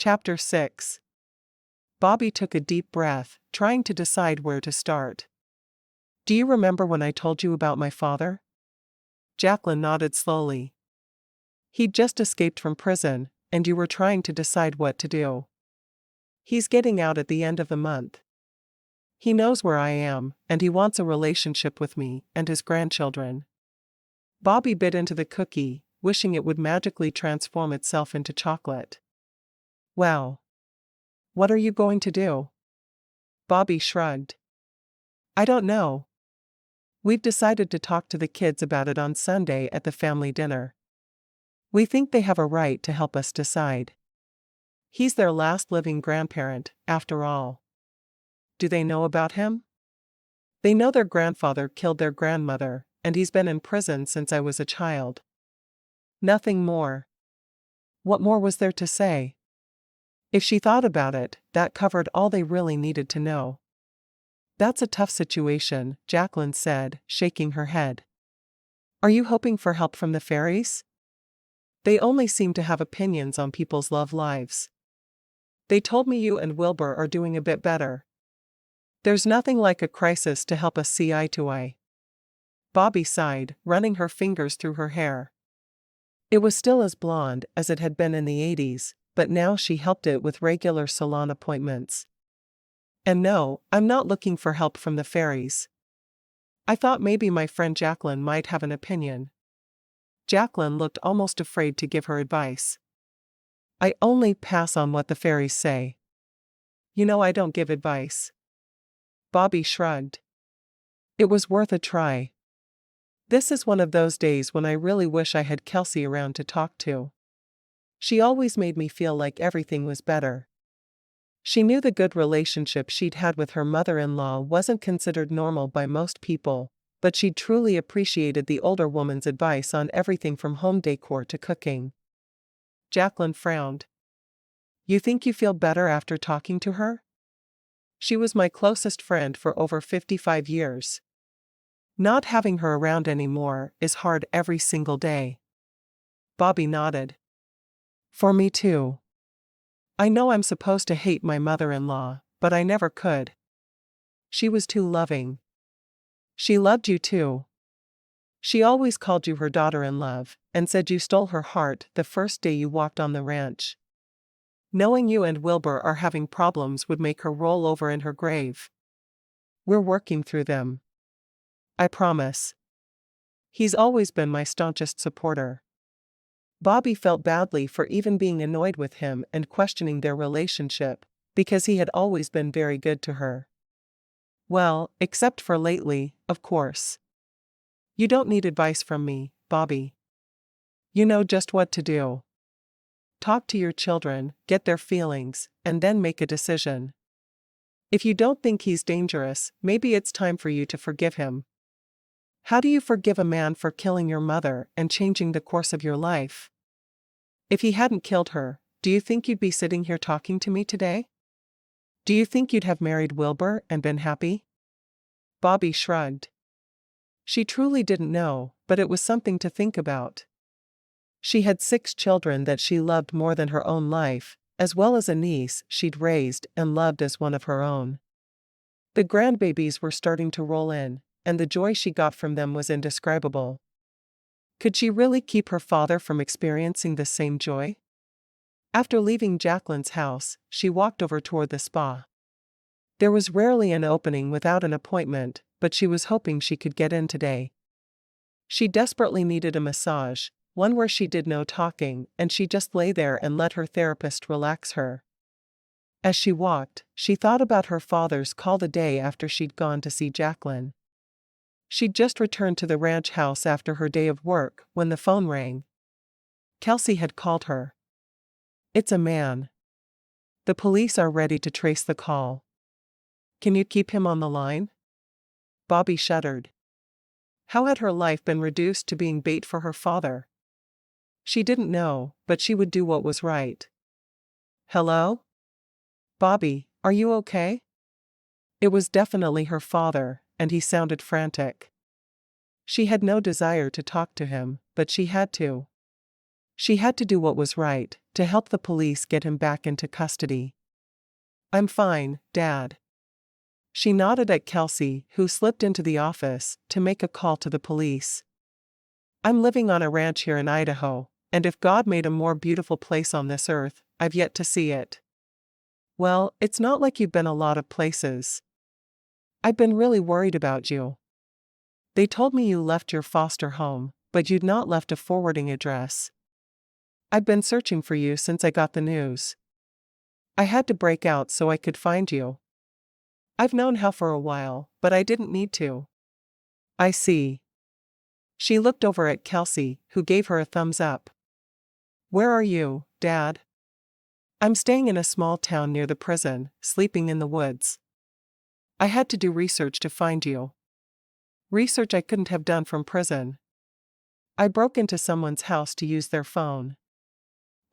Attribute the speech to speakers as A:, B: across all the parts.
A: Chapter 6. Bobbi took a deep breath, trying to decide where to start. Do you remember when I told you about my father? Jacqueline nodded slowly. He'd just escaped from prison, and you were trying to decide what to do. He's getting out at the end of the month. He knows where I am, and he wants a relationship with me and his grandchildren. Bobbi bit into the cookie, wishing it would magically transform itself into chocolate. Well, what are you going to do? Bobbi shrugged. I don't know. We've decided to talk to the kids about it on Sunday at the family dinner. We think they have a right to help us decide. He's their last living grandparent, after all. Do they know about him? They know their grandfather killed their grandmother, and he's been in prison since I was a child. Nothing more. What more was there to say? If she thought about it, that covered all they really needed to know. That's a tough situation, Jacqueline said, shaking her head. Are you hoping for help from the fairies? They only seem to have opinions on people's love lives. They told me you and Wilbur are doing a bit better. There's nothing like a crisis to help us see eye to eye. Bobbi sighed, running her fingers through her hair. It was still as blonde as it had been in the 80s, but now she helped it with regular salon appointments. And no, I'm not looking for help from the fairies. I thought maybe my friend Jacqueline might have an opinion. Jacqueline looked almost afraid to give her advice. I only pass on what the fairies say. You know I don't give advice. Bobbi shrugged. It was worth a try. This is one of those days when I really wish I had Kelsey around to talk to. She always made me feel like everything was better. She knew the good relationship she'd had with her mother-in-law wasn't considered normal by most people, but she truly appreciated the older woman's advice on everything from home decor to cooking. Jacqueline frowned. You think you feel better after talking to her? She was my closest friend for over 55 years. Not having her around anymore is hard every single day. Bobbi nodded. For me too. I know I'm supposed to hate my mother-in-law, but I never could. She was too loving. She loved you too. She always called you her daughter-in-love, and said you stole her heart the first day you walked on the ranch. Knowing you and Wilbur are having problems would make her roll over in her grave. We're working through them. I promise. He's always been my staunchest supporter. Bobbi felt badly for even being annoyed with him and questioning their relationship, because he had always been very good to her. Well, except for lately, of course. You don't need advice from me, Bobbi. You know just what to do. Talk to your children, get their feelings, and then make a decision. If you don't think he's dangerous, maybe it's time for you to forgive him. How do you forgive a man for killing your mother and changing the course of your life? If he hadn't killed her, do you think you'd be sitting here talking to me today? Do you think you'd have married Wilbur and been happy? Bobbi shrugged. She truly didn't know, but it was something to think about. She had 6 children that she loved more than her own life, as well as a niece she'd raised and loved as one of her own. The grandbabies were starting to roll in, and the joy she got from them was indescribable. Could she really keep her father from experiencing the same joy? After leaving Jacqueline's house, she walked over toward the spa. There was rarely an opening without an appointment, but she was hoping she could get in today. She desperately needed a massage, one where she did no talking, and she just lay there and let her therapist relax her. As she walked, she thought about her father's call the day after she'd gone to see Jacqueline. She'd just returned to the ranch house after her day of work when the phone rang. Kelsey had called her. It's a man. The police are ready to trace the call. Can you keep him on the line? Bobbi shuddered. How had her life been reduced to being bait for her father? She didn't know, but she would do what was right. Hello? Bobbi, are you okay? It was definitely her father, and he sounded frantic. She had no desire to talk to him, but she had to. She had to do what was right, to help the police get him back into custody. "I'm fine, Dad." She nodded at Kelsey, who slipped into the office to make a call to the police. "I'm living on a ranch here in Idaho, and if God made a more beautiful place on this earth, I've yet to see it." "Well, it's not like you've been a lot of places. I've been really worried about you. They told me you left your foster home, but you'd not left a forwarding address. I've been searching for you since I got the news. I had to break out so I could find you. I've known Hal for a while, but I didn't need to." "I see." She looked over at Kelsey, who gave her a thumbs up. "Where are you, Dad?" "I'm staying in a small town near the prison, sleeping in the woods. I had to do research to find you. Research I couldn't have done from prison. I broke into someone's house to use their phone.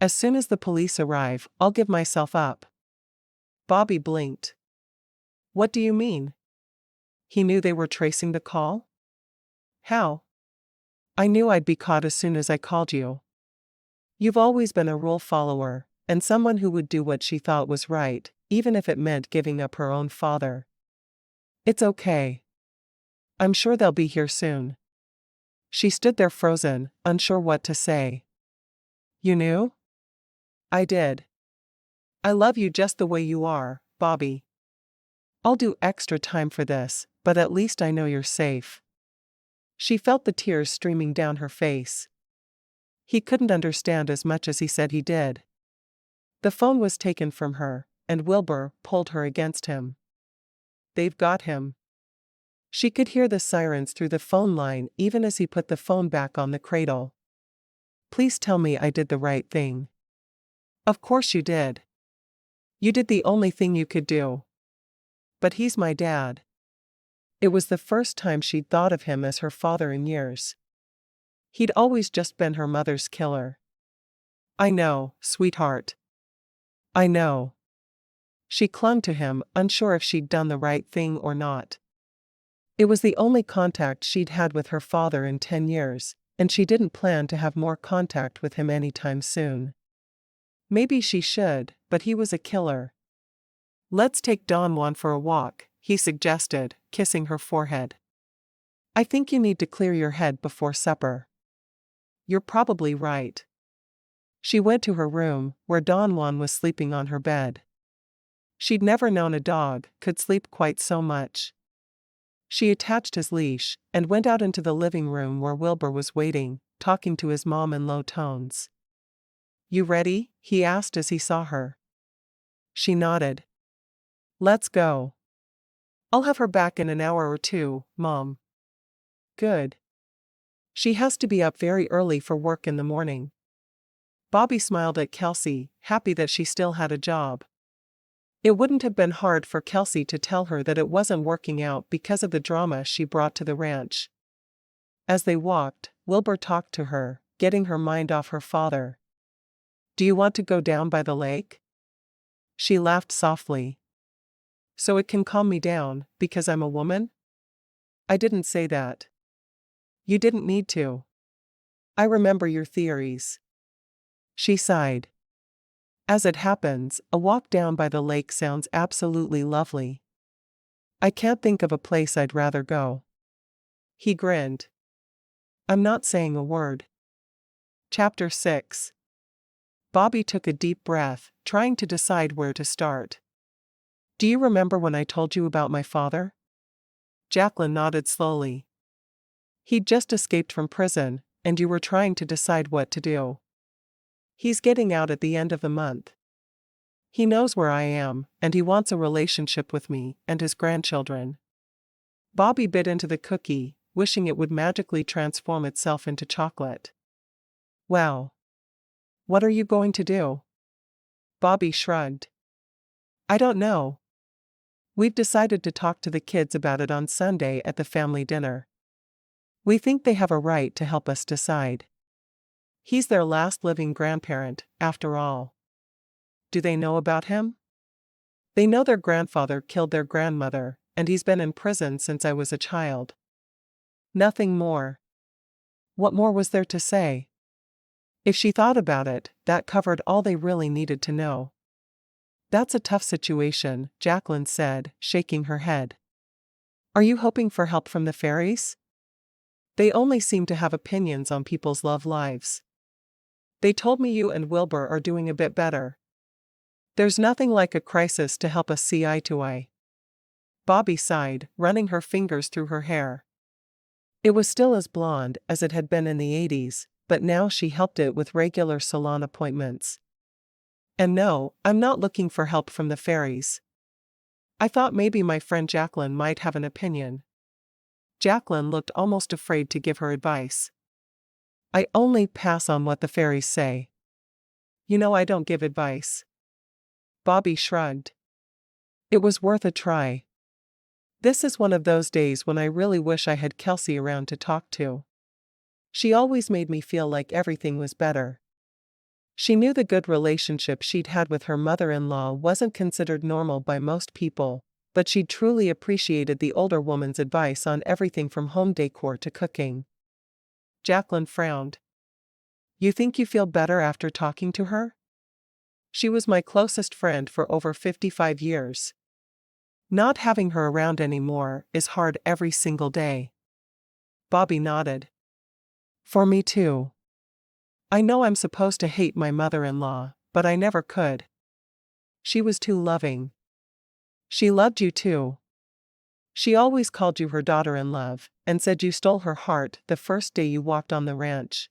A: As soon as the police arrive, I'll give myself up." Bobbi blinked. "What do you mean?" "He knew they were tracing the call?" "How?" "I knew I'd be caught as soon as I called you. You've always been a rule follower, and someone who would do what she thought was right, even if it meant giving up her own father. It's okay. I'm sure they'll be here soon." She stood there frozen, unsure what to say. "You knew?" "I did. I love you just the way you are, Bobbi. I'll do extra time for this, but at least I know you're safe." She felt the tears streaming down her face. He couldn't understand as much as he said he did. The phone was taken from her, and Wilber pulled her against him. "They've got him." She could hear the sirens through the phone line even as he put the phone back on the cradle. "Please tell me I did the right thing." "Of course you did. You did the only thing you could do. But he's my dad." It was the first time she'd thought of him as her father in years. He'd always just been her mother's killer. "I know, sweetheart. I know." She clung to him, unsure if she'd done the right thing or not. It was the only contact she'd had with her father in 10 years, and she didn't plan to have more contact with him anytime soon. Maybe she should, but he was a killer. "Let's take Don Juan for a walk," he suggested, kissing her forehead. "I think you need to clear your head before supper." "You're probably right." She went to her room, where Don Juan was sleeping on her bed. She'd never known a dog could sleep quite so much. She attached his leash, and went out into the living room where Wilber was waiting, talking to his mom in low tones. "You ready?" he asked as he saw her. She nodded. "Let's go. I'll have her back in an hour or two, Mom." "Good. She has to be up very early for work in the morning." Bobbi smiled at Kelsey, happy that she still had a job. It wouldn't have been hard for Kelsey to tell her that it wasn't working out because of the drama she brought to the ranch. As they walked, Wilber talked to her, getting her mind off her father. "Do you want to go down by the lake?" She laughed softly. "So it can calm me down, because I'm a woman?" "I didn't say that. You didn't need to. I remember your theories." She sighed. "As it happens, a walk down by the lake sounds absolutely lovely. I can't think of a place I'd rather go." He grinned. "I'm not saying a word." Chapter 6. Bobbi took a deep breath, trying to decide where to start. "Do you remember when I told you about my father?" Jacqueline nodded slowly. "He'd just escaped from prison, and you were trying to decide what to do. He's getting out at the end of the month. He knows where I am, and he wants a relationship with me and his grandchildren." Bobbi bit into the cookie, wishing it would magically transform itself into chocolate. "Wow. What are you going to do?" Bobbi shrugged. "I don't know. We've decided to talk to the kids about it on Sunday at the family dinner. We think they have a right to help us decide. He's their last living grandparent, after all." "Do they know about him?" "They know their grandfather killed their grandmother, and he's been in prison since I was a child." "Nothing more." What more was there to say? If she thought about it, that covered all they really needed to know. That's a tough situation, Jacqueline said, shaking her head. Are you hoping for help from the fairies? They only seem to have opinions on people's love lives. They told me you and Wilbur are doing a bit better. There's nothing like a crisis to help us see eye to eye. Bobbi sighed, running her fingers through her hair. It was still as blonde as it had been in the 80s, but now she helped it with regular salon appointments. And no, I'm not looking for help from the fairies. I thought maybe my friend Jacqueline might have an opinion. Jacqueline looked almost afraid to give her advice. I only pass on what the fairies say. You know I don't give advice. Bobbi shrugged. It was worth a try. This is one of those days when I really wish I had Kelsey around to talk to. She always made me feel like everything was better. She knew the good relationship she'd had with her mother-in-law wasn't considered normal by most people, but she truly appreciated the older woman's advice on everything from home decor to cooking. Jacqueline frowned. You think you feel better after talking to her? She was my closest friend for over 55 years. Not having her around anymore is hard every single day. Bobbi nodded. For me too. I know I'm supposed to hate my mother-in-law, but I never could. She was too loving. She loved you too. She always called you her daughter-in-love, and said you stole her heart the first day you walked on the ranch.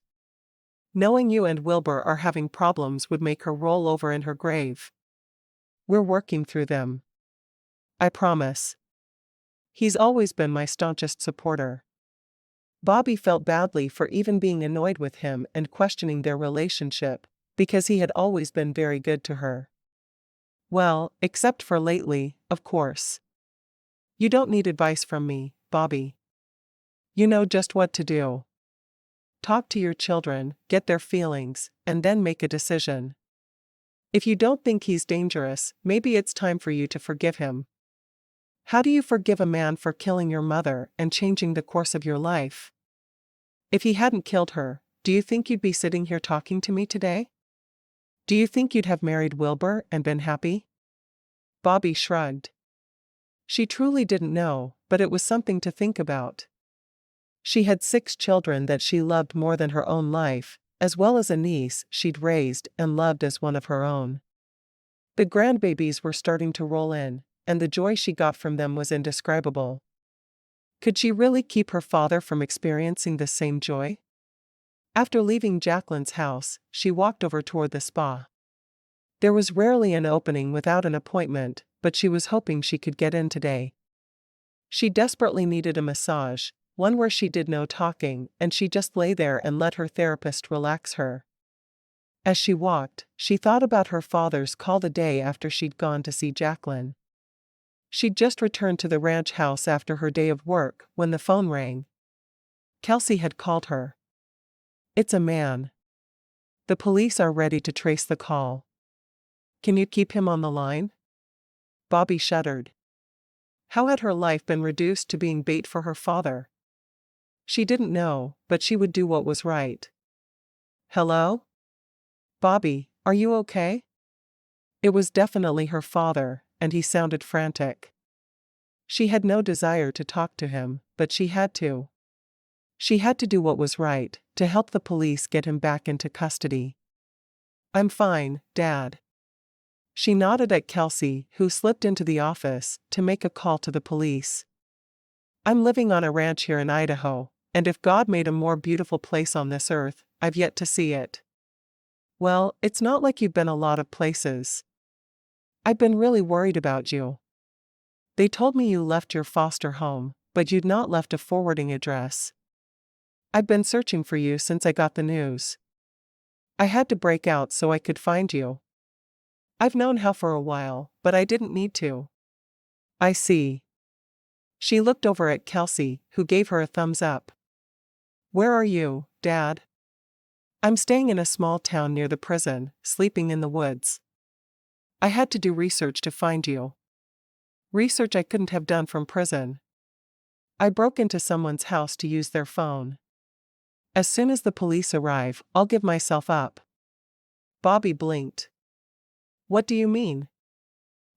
A: Knowing you and Wilbur are having problems would make her roll over in her grave. We're working through them. I promise. He's always been my staunchest supporter. Bobbi felt badly for even being annoyed with him and questioning their relationship, because he had always been very good to her. Well, except for lately, of course. You don't need advice from me, Bobbi. You know just what to do. Talk to your children, get their feelings, and then make a decision. If you don't think he's dangerous, maybe it's time for you to forgive him. How do you forgive a man for killing your mother and changing the course of your life? If he hadn't killed her, do you think you'd be sitting here talking to me today? Do you think you'd have married Wilbur and been happy? Bobbi shrugged. She truly didn't know, but it was something to think about. She had 6 children that she loved more than her own life, as well as a niece she'd raised and loved as one of her own. The grandbabies were starting to roll in, and the joy she got from them was indescribable. Could she really keep her father from experiencing the same joy? After leaving Jacqueline's house, she walked over toward the spa. There was rarely an opening without an appointment, but she was hoping she could get in today. She desperately needed a massage, one where she did no talking and she just lay there and let her therapist relax her. As she walked, she thought about her father's call the day after she'd gone to see Jacqueline. She'd just returned to the ranch house after her day of work when the phone rang. Kelsey had called her. It's a man. The police are ready to trace the call. Can you keep him on the line? Bobbi shuddered. How had her life been reduced to being bait for her father? She didn't know, but she would do what was right. Hello? Bobbi, are you okay? It was definitely her father, and he sounded frantic. She had no desire to talk to him, but she had to. She had to do what was right, to help the police get him back into custody. I'm fine, Dad. She nodded at Kelsey, who slipped into the office to make a call to the police. I'm living on a ranch here in Idaho, and if God made a more beautiful place on this earth, I've yet to see it. Well, it's not like you've been a lot of places. I've been really worried about you. They told me you left your foster home, but you'd not left a forwarding address. I've been searching for you since I got the news. I had to break out so I could find you. I've known Hal for a while, but I didn't need to. I see. She looked over at Kelsey, who gave her a thumbs up. Where are you, Dad? I'm staying in a small town near the prison, sleeping in the woods. I had to do research to find you. Research I couldn't have done from prison. I broke into someone's house to use their phone. As soon as the police arrive, I'll give myself up. Bobbi blinked. What do you mean?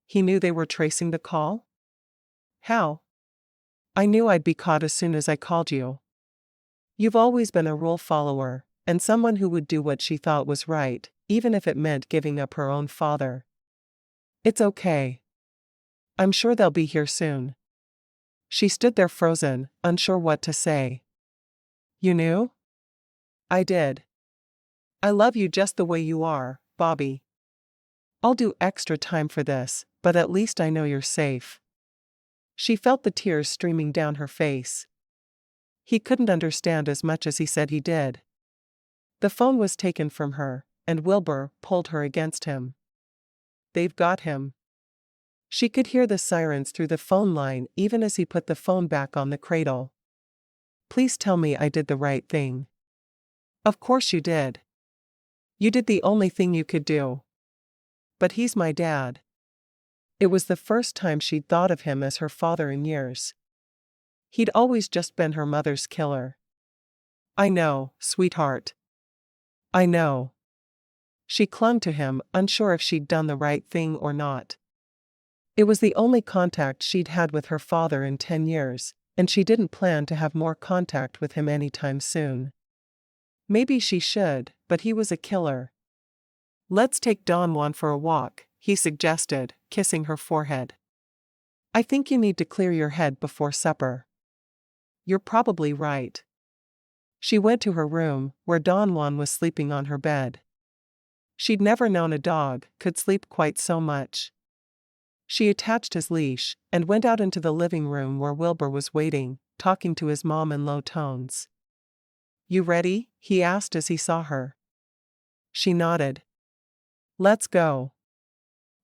A: He knew they were tracing the call? How? I knew I'd be caught as soon as I called you. You've always been a rule follower, and someone who would do what she thought was right, even if it meant giving up her own father. It's okay. I'm sure they'll be here soon. She stood there frozen, unsure what to say. You knew? I did. I love you just the way you are, Bobbi. I'll do extra time for this, but at least I know you're safe. She felt the tears streaming down her face. He couldn't understand as much as he said he did. The phone was taken from her, and Wilber pulled her against him. They've got him. She could hear the sirens through the phone line even as he put the phone back on the cradle. Please tell me I did the right thing. Of course you did. You did the only thing you could do. But he's my dad. It was the first time she'd thought of him as her father in years. He'd always just been her mother's killer. I know, sweetheart. I know. She clung to him, unsure if she'd done the right thing or not. It was the only contact she'd had with her father in 10 years, and she didn't plan to have more contact with him anytime soon. Maybe she should, but he was a killer. Let's take Don Juan for a walk, he suggested, kissing her forehead. I think you need to clear your head before supper. You're probably right. She went to her room, where Don Juan was sleeping on her bed. She'd never known a dog could sleep quite so much. She attached his leash, and went out into the living room where Wilber was waiting, talking to his mom in low tones. You ready? He asked as he saw her. She nodded. Let's go.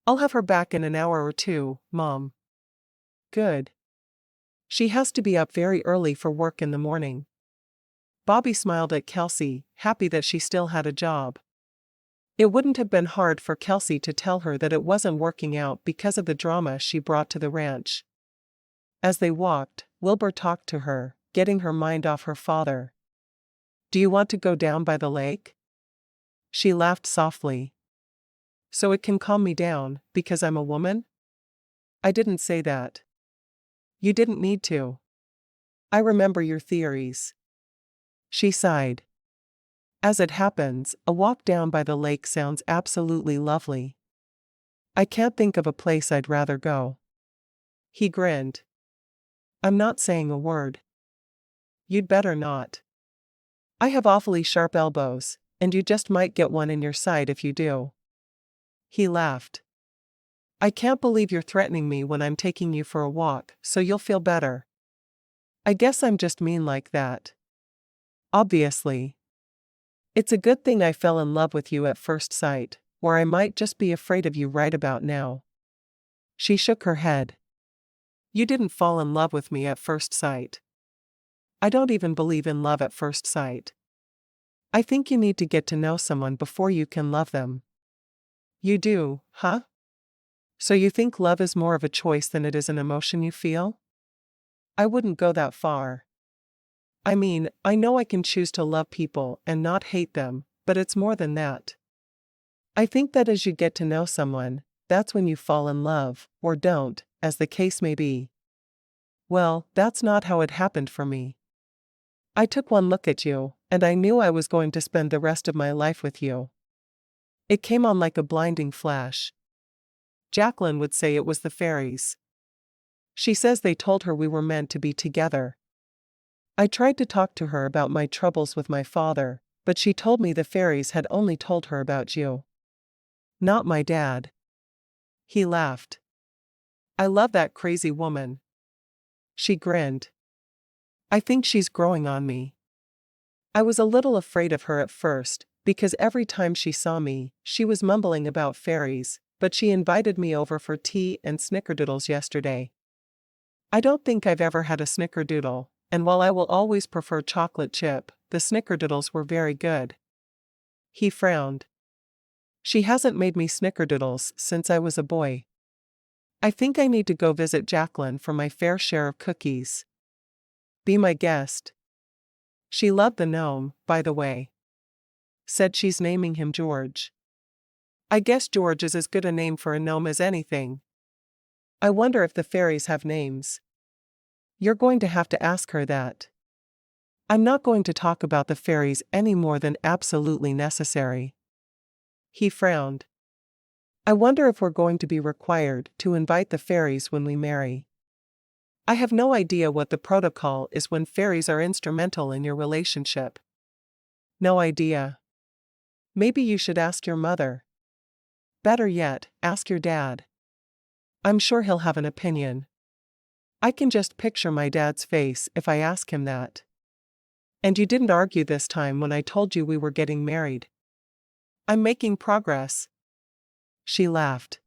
A: I'll have her back in an hour or two, Mom. Good. She has to be up very early for work in the morning. Bobbi smiled at Kelsey, happy that she still had a job. It wouldn't have been hard for Kelsey to tell her that it wasn't working out because of the drama she brought to the ranch. As they walked, Wilber talked to her, getting her mind off her father. Do you want to go down by the lake? She laughed softly. So it can calm me down, because I'm a woman? I didn't say that. You didn't need to. I remember your theories. She sighed. As it happens, a walk down by the lake sounds absolutely lovely. I can't think of a place I'd rather go. He grinned. I'm not saying a word. You'd better not. I have awfully sharp elbows, and you just might get one in your side if you do. He laughed. I can't believe you're threatening me when I'm taking you for a walk, so you'll feel better. I guess I'm just mean like that. Obviously. It's a good thing I fell in love with you at first sight, or I might just be afraid of you right about now. She shook her head. You didn't fall in love with me at first sight. I don't even believe in love at first sight. I think you need to get to know someone before you can love them. You do, huh? So you think love is more of a choice than it is an emotion you feel? I wouldn't go that far. I mean, I know I can choose to love people and not hate them, but it's more than that. I think that as you get to know someone, that's when you fall in love, or don't, as the case may be. Well, that's not how it happened for me. I took one look at you, and I knew I was going to spend the rest of my life with you. It came on like a blinding flash. Jacqueline would say it was the fairies. She says they told her we were meant to be together. I tried to talk to her about my troubles with my father, but she told me the fairies had only told her about you. Not my dad. He laughed. I love that crazy woman. She grinned. I think she's growing on me. I was a little afraid of her at first, because every time she saw me, she was mumbling about fairies, but she invited me over for tea and snickerdoodles yesterday. I don't think I've ever had a snickerdoodle, and while I will always prefer chocolate chip, the snickerdoodles were very good. He frowned. She hasn't made me snickerdoodles since I was a boy. I think I need to go visit Jacqueline for my fair share of cookies. Be my guest. She loved the gnome, by the way. Said she's naming him George. I guess George is as good a name for a gnome as anything. I wonder if the fairies have names. You're going to have to ask her that. I'm not going to talk about the fairies any more than absolutely necessary. He frowned. I wonder if we're going to be required to invite the fairies when we marry. I have no idea what the protocol is when fairies are instrumental in your relationship. No idea. Maybe you should ask your mother. Better yet, ask your dad. I'm sure he'll have an opinion. I can just picture my dad's face if I ask him that. And you didn't argue this time when I told you we were getting married. I'm making progress. She laughed.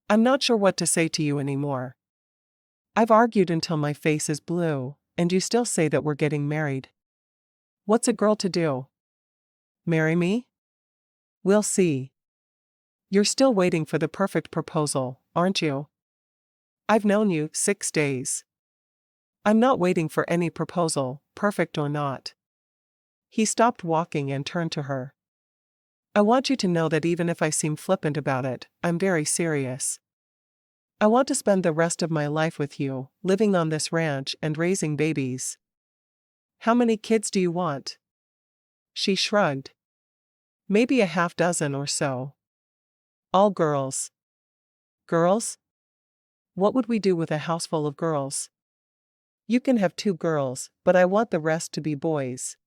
A: I'm not sure what to say to you anymore. I've argued until my face is blue, and you still say that we're getting married. What's a girl to do? Marry me? We'll see. You're still waiting for the perfect proposal, aren't you? I've known you 6 days. I'm not waiting for any proposal, perfect or not. He stopped walking and turned to her. I want you to know that even if I seem flippant about it, I'm very serious. I want to spend the rest of my life with you, living on this ranch and raising babies. How many kids do you want? She shrugged. Maybe a half dozen or so. All girls. Girls? What would we do with a house full of girls? You can have 2 girls, but I want the rest to be boys.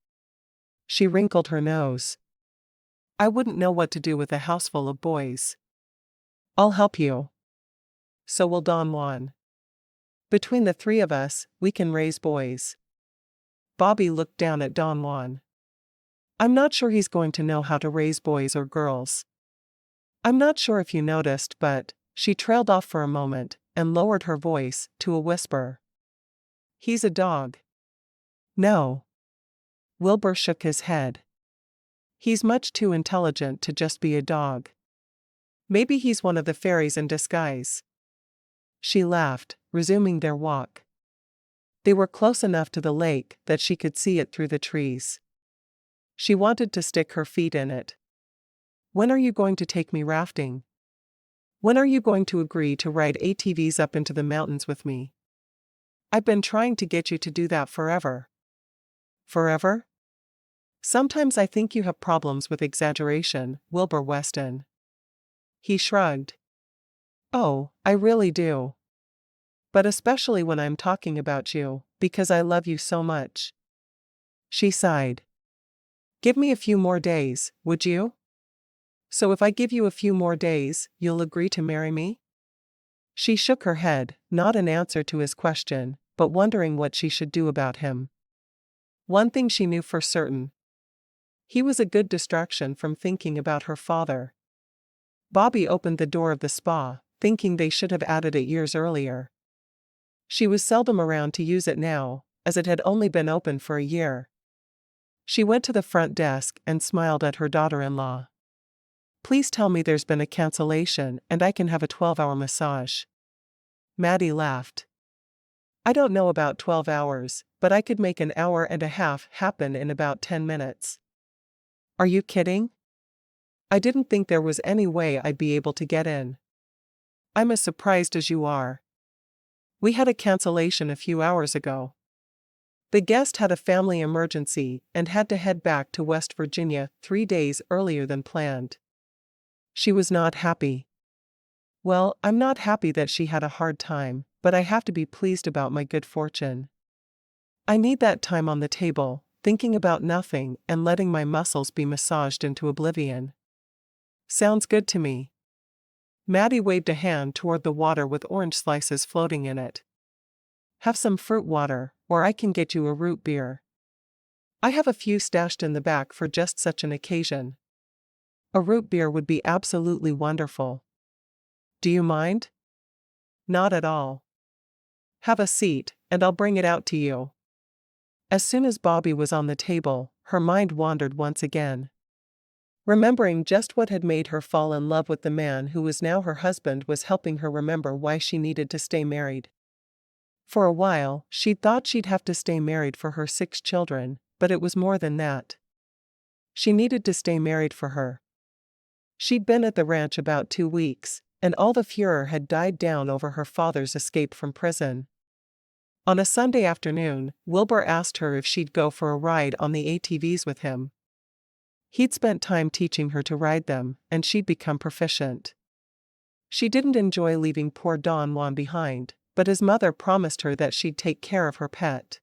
A: She wrinkled her nose. I wouldn't know what to do with a house full of boys. I'll help you. So will Don Juan. Between the 3 of us, we can raise boys. Bobbi looked down at Don Juan. I'm not sure he's going to know how to raise boys or girls. I'm not sure if you noticed, but she trailed off for a moment and lowered her voice to a whisper. He's a dog. No. Wilbur shook his head. He's much too intelligent to just be a dog. Maybe he's one of the fairies in disguise. She laughed, resuming their walk. They were close enough to the lake that she could see it through the trees. She wanted to stick her feet in it. When are you going to take me rafting? When are you going to agree to ride ATVs up into the mountains with me? I've been trying to get you to do that forever. Forever? Sometimes I think you have problems with exaggeration, Wilber Weston. He shrugged. Oh, I really do. But especially when I'm talking about you, because I love you so much. She sighed. Give me a few more days, would you? So if I give you a few more days, you'll agree to marry me? She shook her head, not in answer to his question, but wondering what she should do about him. One thing she knew for certain. He was a good distraction from thinking about her father. Bobbi opened the door of the spa, thinking they should have added it years earlier. She was seldom around to use it now, as it had only been open for a year. She went to the front desk and smiled at her daughter-in-law. Please tell me there's been a cancellation and I can have a 12-hour massage. Maddie laughed. I don't know about 12 hours, but I could make an hour and a half happen in about 10 minutes. Are you kidding? I didn't think there was any way I'd be able to get in. I'm as surprised as you are. We had a cancellation a few hours ago. The guest had a family emergency and had to head back to West Virginia 3 days earlier than planned. She was not happy. Well, I'm not happy that she had a hard time, but I have to be pleased about my good fortune. I need that time on the table, thinking about nothing and letting my muscles be massaged into oblivion. Sounds good to me. Maddie waved a hand toward the water with orange slices floating in it. Have some fruit water, or I can get you a root beer. I have a few stashed in the back for just such an occasion. A root beer would be absolutely wonderful. Do you mind? Not at all. Have a seat, and I'll bring it out to you. As soon as Bobbi was on the table, her mind wandered once again. Remembering just what had made her fall in love with the man who was now her husband was helping her remember why she needed to stay married. For a while, she'd thought she'd have to stay married for her 6 children, but it was more than that. She needed to stay married for her. She'd been at the ranch about 2 weeks, and all the furor had died down over her father's escape from prison. On a Sunday afternoon, Wilbur asked her if she'd go for a ride on the ATVs with him. He'd spent time teaching her to ride them, and she'd become proficient. She didn't enjoy leaving poor Don Juan behind, but his mother promised her that she'd take care of her pet.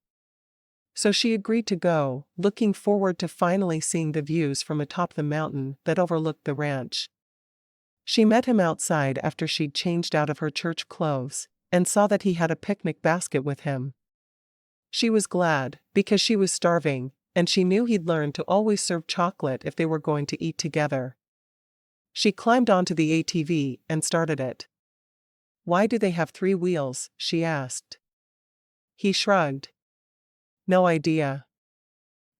A: So she agreed to go, looking forward to finally seeing the views from atop the mountain that overlooked the ranch. She met him outside after she'd changed out of her church clothes, and saw that he had a picnic basket with him. She was glad, because she was starving, and she knew he'd learned to always serve chocolate if they were going to eat together. She climbed onto the ATV and started it. "Why do they have 3 wheels?" she asked. He shrugged. "No idea.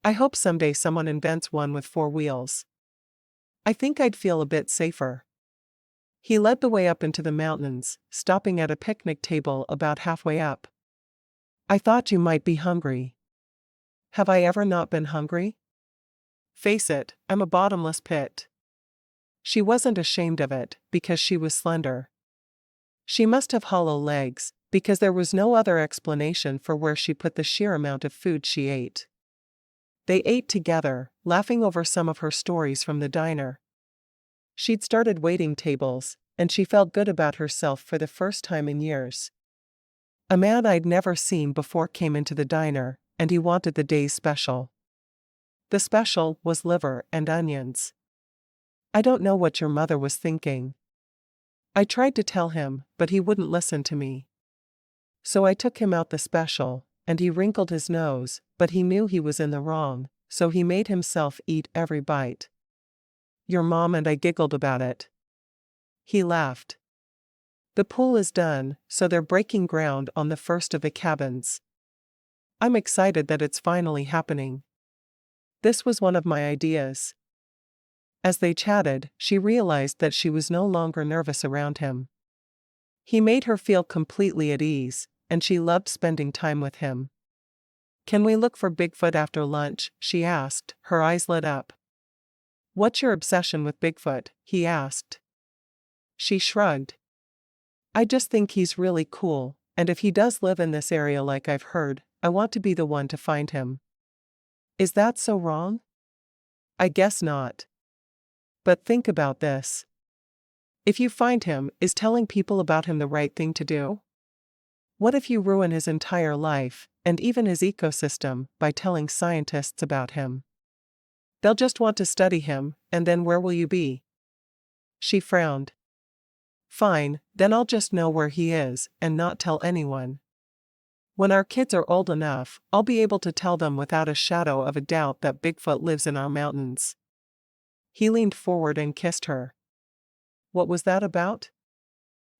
A: I hope someday someone invents one with 4 wheels. I think I'd feel a bit safer." He led the way up into the mountains, stopping at a picnic table about halfway up. "I thought you might be hungry." "Have I ever not been hungry? Face it, I'm a bottomless pit." She wasn't ashamed of it, because she was slender. She must have hollow legs, because there was no other explanation for where she put the sheer amount of food she ate. They ate together, laughing over some of her stories from the diner. She'd started waiting tables, and she felt good about herself for the first time in years. A man I'd never seen before came into the diner, and he wanted the day's special. The special was liver and onions. "I don't know what your mother was thinking." I tried to tell him, but he wouldn't listen to me. So I took him out the special, and he wrinkled his nose, but he knew he was in the wrong, so he made himself eat every bite. Your mom and I giggled about it. He laughed. The pool is done, so they're breaking ground on the first of the cabins. I'm excited that it's finally happening. This was one of my ideas. As they chatted, she realized that she was no longer nervous around him. He made her feel completely at ease, and she loved spending time with him. "Can we look for Bigfoot after lunch?" she asked, her eyes lit up. "What's your obsession with Bigfoot?" he asked. She shrugged. "I just think he's really cool, and if he does live in this area like I've heard, I want to be the one to find him." Is that so wrong? I guess not. But think about this. If you find him, is telling people about him the right thing to do? What if you ruin his entire life, and even his ecosystem, by telling scientists about him? They'll just want to study him, and then where will you be? She frowned. Fine, then I'll just know where he is, and not tell anyone. When our kids are old enough, I'll be able to tell them without a shadow of a doubt that Bigfoot lives in our mountains. He leaned forward and kissed her. What was that about?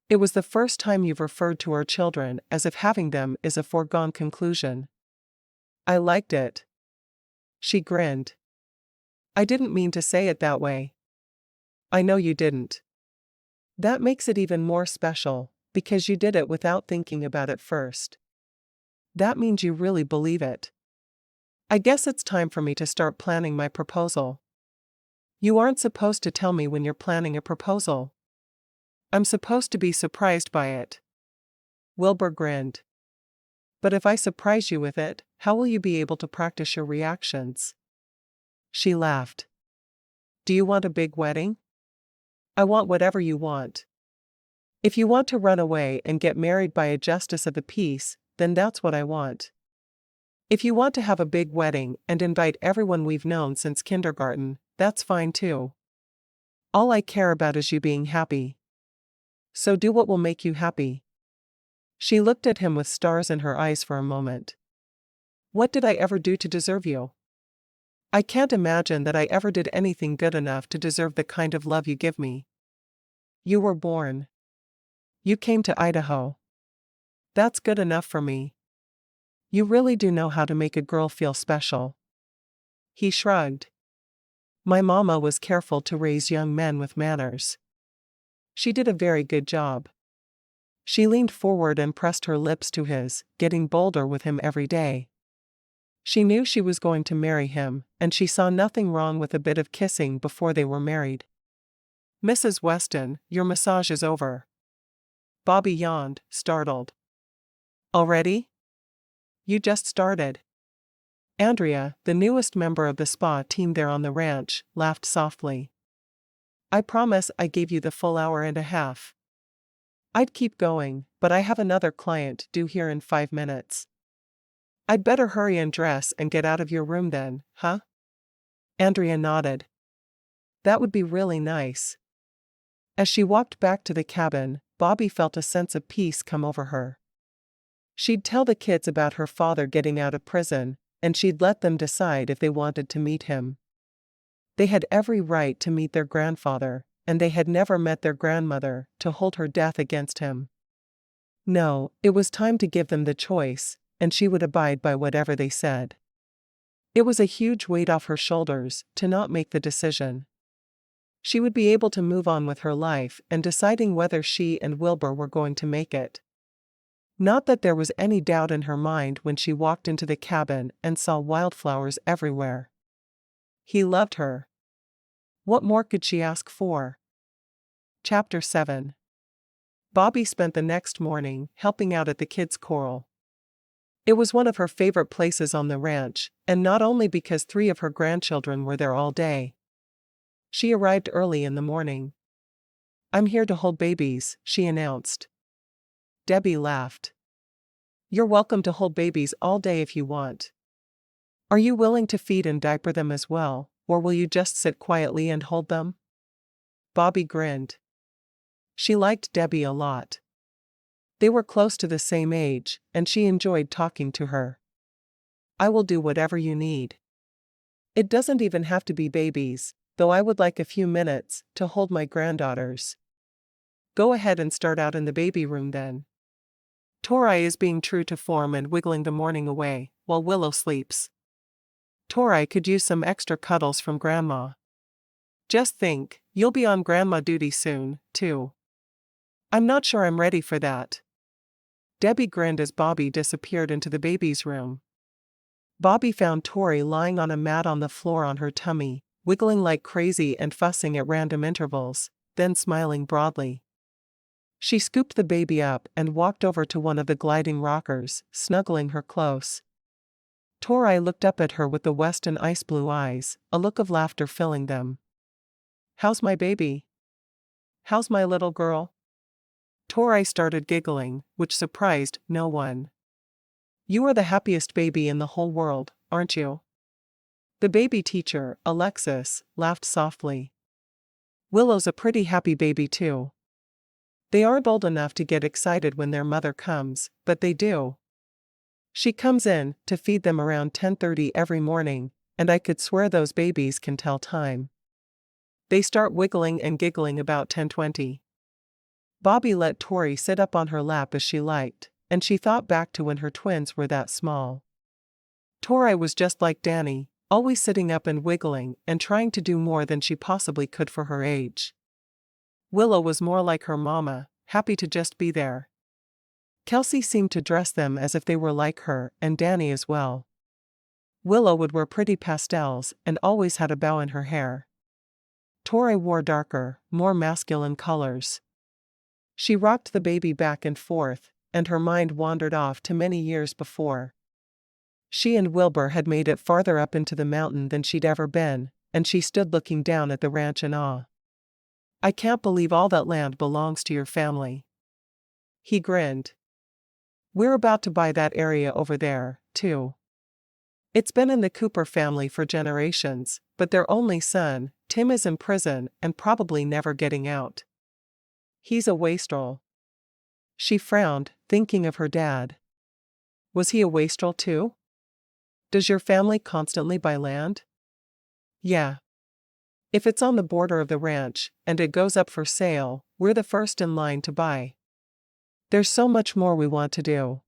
A: It was the first time you've referred to our children as if having them is a foregone conclusion. I liked it. She grinned. I didn't mean to say it that way. I know you didn't. That makes it even more special, because you did it without thinking about it first. That means you really believe it. I guess it's time for me to start planning my proposal. You aren't supposed to tell me when you're planning a proposal. I'm supposed to be surprised by it. Wilbur grinned. But if I surprise you with it, how will you be able to practice your reactions? She laughed. Do you want a big wedding? I want whatever you want. If you want to run away and get married by a justice of the peace, then that's what I want. If you want to have a big wedding and invite everyone we've known since kindergarten, that's fine too. All I care about is you being happy. So do what will make you happy. She looked at him with stars in her eyes for a moment. What did I ever do to deserve you? I can't imagine that I ever did anything good enough to deserve the kind of love you give me. You were born. You came to Idaho. That's good enough for me. You really do know how to make a girl feel special. He shrugged. My mama was careful to raise young men with manners. She did a very good job. She leaned forward and pressed her lips to his, getting bolder with him every day. She knew she was going to marry him, and she saw nothing wrong with a bit of kissing before they were married. "Mrs. Weston, your massage is over." Bobbi yawned, startled. "Already? You just started." Andrea, the newest member of the spa team there on the ranch, laughed softly. "I promise I gave you the full hour and a half. I'd keep going, but I have another client due here in 5 minutes. I'd better hurry and dress and get out of your room then, huh?" Andrea nodded. "That would be really nice." As she walked back to the cabin, Bobbi felt a sense of peace come over her. She'd tell the kids about her father getting out of prison, and she'd let them decide if they wanted to meet him. They had every right to meet their grandfather, and they had never met their grandmother to hold her death against him. No, it was time to give them the choice, and she would abide by whatever they said. It was a huge weight off her shoulders to not make the decision. She would be able to move on with her life and deciding whether she and Wilbur were going to make it. Not that there was any doubt in her mind when she walked into the cabin and saw wildflowers everywhere. He loved her. What more could she ask for? Chapter 7. Bobbi spent the next morning helping out at the kids' choral. It was one of her favorite places on the ranch, and not only because 3 of her grandchildren were there all day. She arrived early in the morning. "I'm here to hold babies," she announced. Debbie laughed. "You're welcome to hold babies all day if you want. Are you willing to feed and diaper them as well, or will you just sit quietly and hold them?" Bobbi grinned. She liked Debbie a lot. They were close to the same age, and she enjoyed talking to her. "I will do whatever you need. It doesn't even have to be babies, though I would like a few minutes to hold my granddaughters." "Go ahead and start out in the baby room then. Tori is being true to form and wiggling the morning away, while Willow sleeps. Tori could use some extra cuddles from Grandma. Just think, you'll be on Grandma duty soon, too." "I'm not sure I'm ready for that." Debbie grinned as Bobbi disappeared into the baby's room. Bobbi found Tori lying on a mat on the floor on her tummy, wiggling like crazy and fussing at random intervals, then smiling broadly. She scooped the baby up and walked over to one of the gliding rockers, snuggling her close. Tori looked up at her with the Weston ice blue eyes, a look of laughter filling them. "How's my baby? How's my little girl?" Tori started giggling, which surprised no one. "You are the happiest baby in the whole world, aren't you?" The baby teacher, Alexis, laughed softly. "Willow's a pretty happy baby too. They aren't old enough to get excited when their mother comes, but they do. She comes in to feed them around 10:30 every morning, and I could swear those babies can tell time. They start wiggling and giggling about 10:20. Bobbi let Tori sit up on her lap as she liked, and she thought back to when her twins were that small. Tori was just like Danny, always sitting up and wiggling and trying to do more than she possibly could for her age. Willow was more like her mama, happy to just be there. Kelsey seemed to dress them as if they were like her, and Danny as well. Willow would wear pretty pastels and always had a bow in her hair. Tori wore darker, more masculine colors. She rocked the baby back and forth, and her mind wandered off to many years before. She and Wilbur had made it farther up into the mountain than she'd ever been, and she stood looking down at the ranch in awe. "I can't believe all that land belongs to your family." He grinned. "We're about to buy that area over there, too. It's been in the Cooper family for generations, but their only son, Tim, is in prison and probably never getting out. He's a wastrel." She frowned, thinking of her dad. Was he a wastrel too? "Does your family constantly buy land?" "Yeah. If it's on the border of the ranch, and it goes up for sale, we're the first in line to buy. There's so much more we want to do.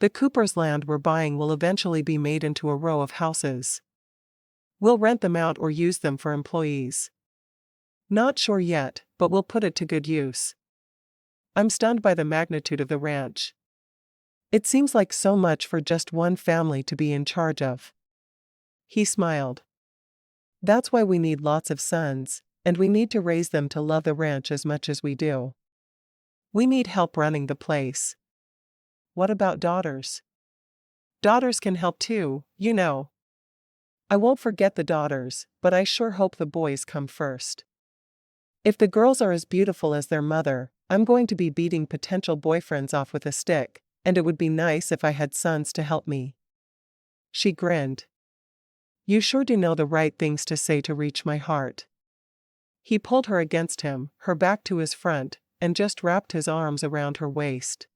A: The Cooper's land we're buying will eventually be made into a row of houses. We'll rent them out or use them for employees. Not sure yet, but we'll put it to good use." I'm stunned by the magnitude of the ranch. It seems like so much for just one family to be in charge of. He smiled. That's why we need lots of sons, and we need to raise them to love the ranch as much as we do. We need help running the place. What about daughters? Daughters can help too, you know. I won't forget the daughters, but I sure hope the boys come first. If the girls are as beautiful as their mother, I'm going to be beating potential boyfriends off with a stick, and it would be nice if I had sons to help me. She grinned. You sure do know the right things to say to reach my heart. He pulled her against him, her back to his front, and just wrapped his arms around her waist.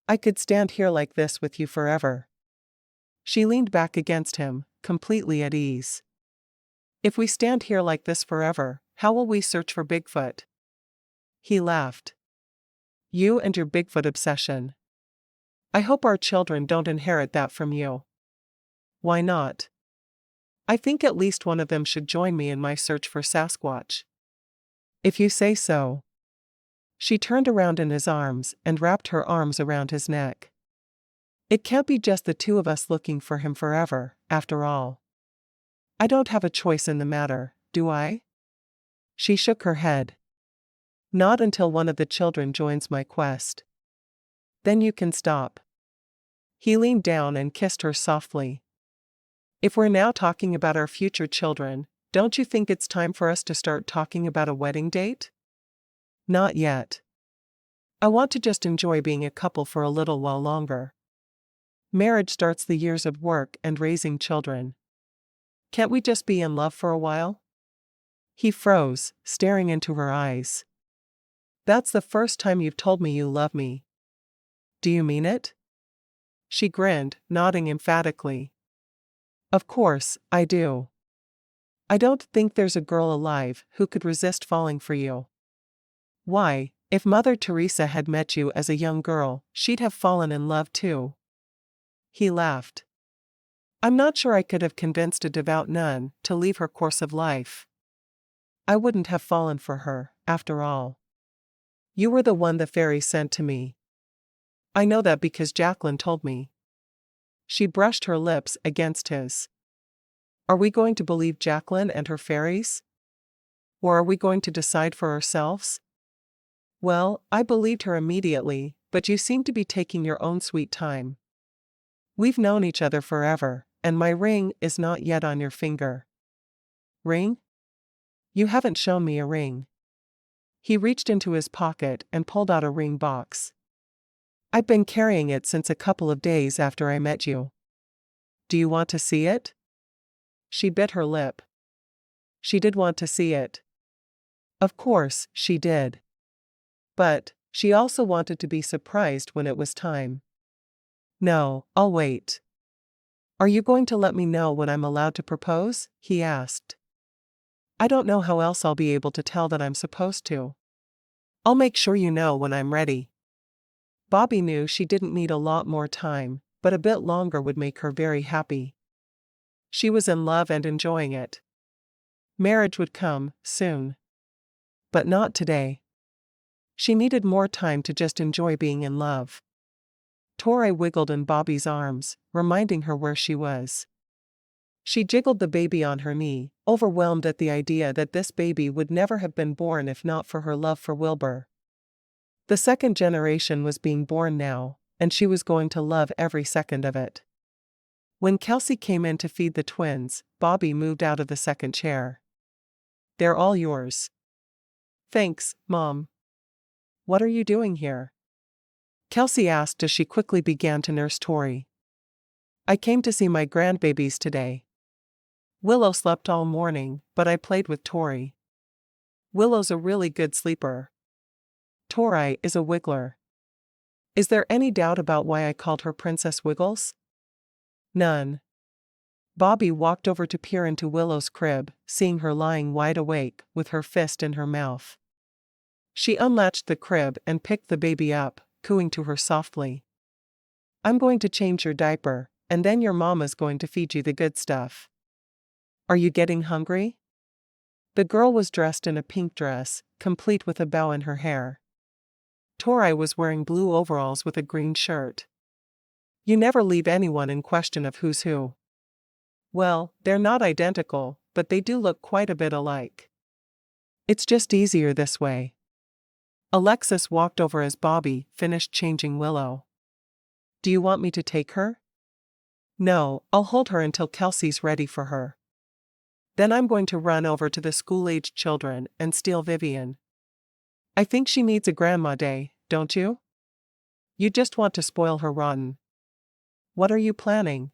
A: I could stand here like this with you forever. She leaned back against him, completely at ease. If we stand here like this forever, how will we search for Bigfoot? He laughed. You and your Bigfoot obsession. I hope our children don't inherit that from you. Why not? I think at least one of them should join me in my search for Sasquatch. If you say so. She turned around in his arms and wrapped her arms around his neck. It can't be just the two of us looking for him forever, after all. I don't have a choice in the matter, do I? She shook her head. Not until one of the children joins my quest. Then you can stop. He leaned down and kissed her softly. If we're now talking about our future children, don't you think it's time for us to start talking about a wedding date? Not yet. I want to just enjoy being a couple for a little while longer. Marriage starts the years of work and raising children. Can't we just be in love for a while? He froze, staring into her eyes. That's the first time you've told me you love me. Do you mean it? She grinned, nodding emphatically. Of course, I do. I don't think there's a girl alive who could resist falling for you. Why, if Mother Teresa had met you as a young girl, she'd have fallen in love too. He laughed. I'm not sure I could have convinced a devout nun to leave her course of life. I wouldn't have fallen for her, after all. You were the one the fairy sent to me. I know that because Jacqueline told me. She brushed her lips against his. Are we going to believe Jacqueline and her fairies? Or are we going to decide for ourselves? Well, I believed her immediately, but you seem to be taking your own sweet time. We've known each other forever, and my ring is not yet on your finger. Ring? You haven't shown me a ring. He reached into his pocket and pulled out a ring box. I've been carrying it since a couple of days after I met you. Do you want to see it? She bit her lip. She did want to see it. Of course, she did. But she also wanted to be surprised when it was time. No, I'll wait. Are you going to let me know when I'm allowed to propose? He asked. I don't know how else I'll be able to tell that I'm supposed to. I'll make sure you know when I'm ready. Bobbi knew she didn't need a lot more time, but a bit longer would make her very happy. She was in love and enjoying it. Marriage would come, soon. But not today. She needed more time to just enjoy being in love. Tori wiggled in Bobbi's arms, reminding her where she was. She jiggled the baby on her knee, overwhelmed at the idea that this baby would never have been born if not for her love for Wilber. The second generation was being born now, and she was going to love every second of it. When Kelsey came in to feed the twins, Bobbi moved out of the second chair. They're all yours. Thanks, Mom. What are you doing here? Kelsey asked as she quickly began to nurse Tori. I came to see my grandbabies today. Willow slept all morning, but I played with Tori. Willow's a really good sleeper. Tori is a wiggler. Is there any doubt about why I called her Princess Wiggles? None. Bobbi walked over to peer into Willow's crib, seeing her lying wide awake, with her fist in her mouth. She unlatched the crib and picked the baby up, cooing to her softly. I'm going to change your diaper, and then your mama's going to feed you the good stuff. Are you getting hungry? The girl was dressed in a pink dress, complete with a bow in her hair. Tori was wearing blue overalls with a green shirt. You never leave anyone in question of who's who. Well, they're not identical, but they do look quite a bit alike. It's just easier this way. Alexis walked over as Bobbi finished changing Willow. Do you want me to take her? No, I'll hold her until Kelsey's ready for her. Then I'm going to run over to the school-aged children and steal Vivian. I think she needs a grandma day, don't you? You just want to spoil her rotten. What are you planning?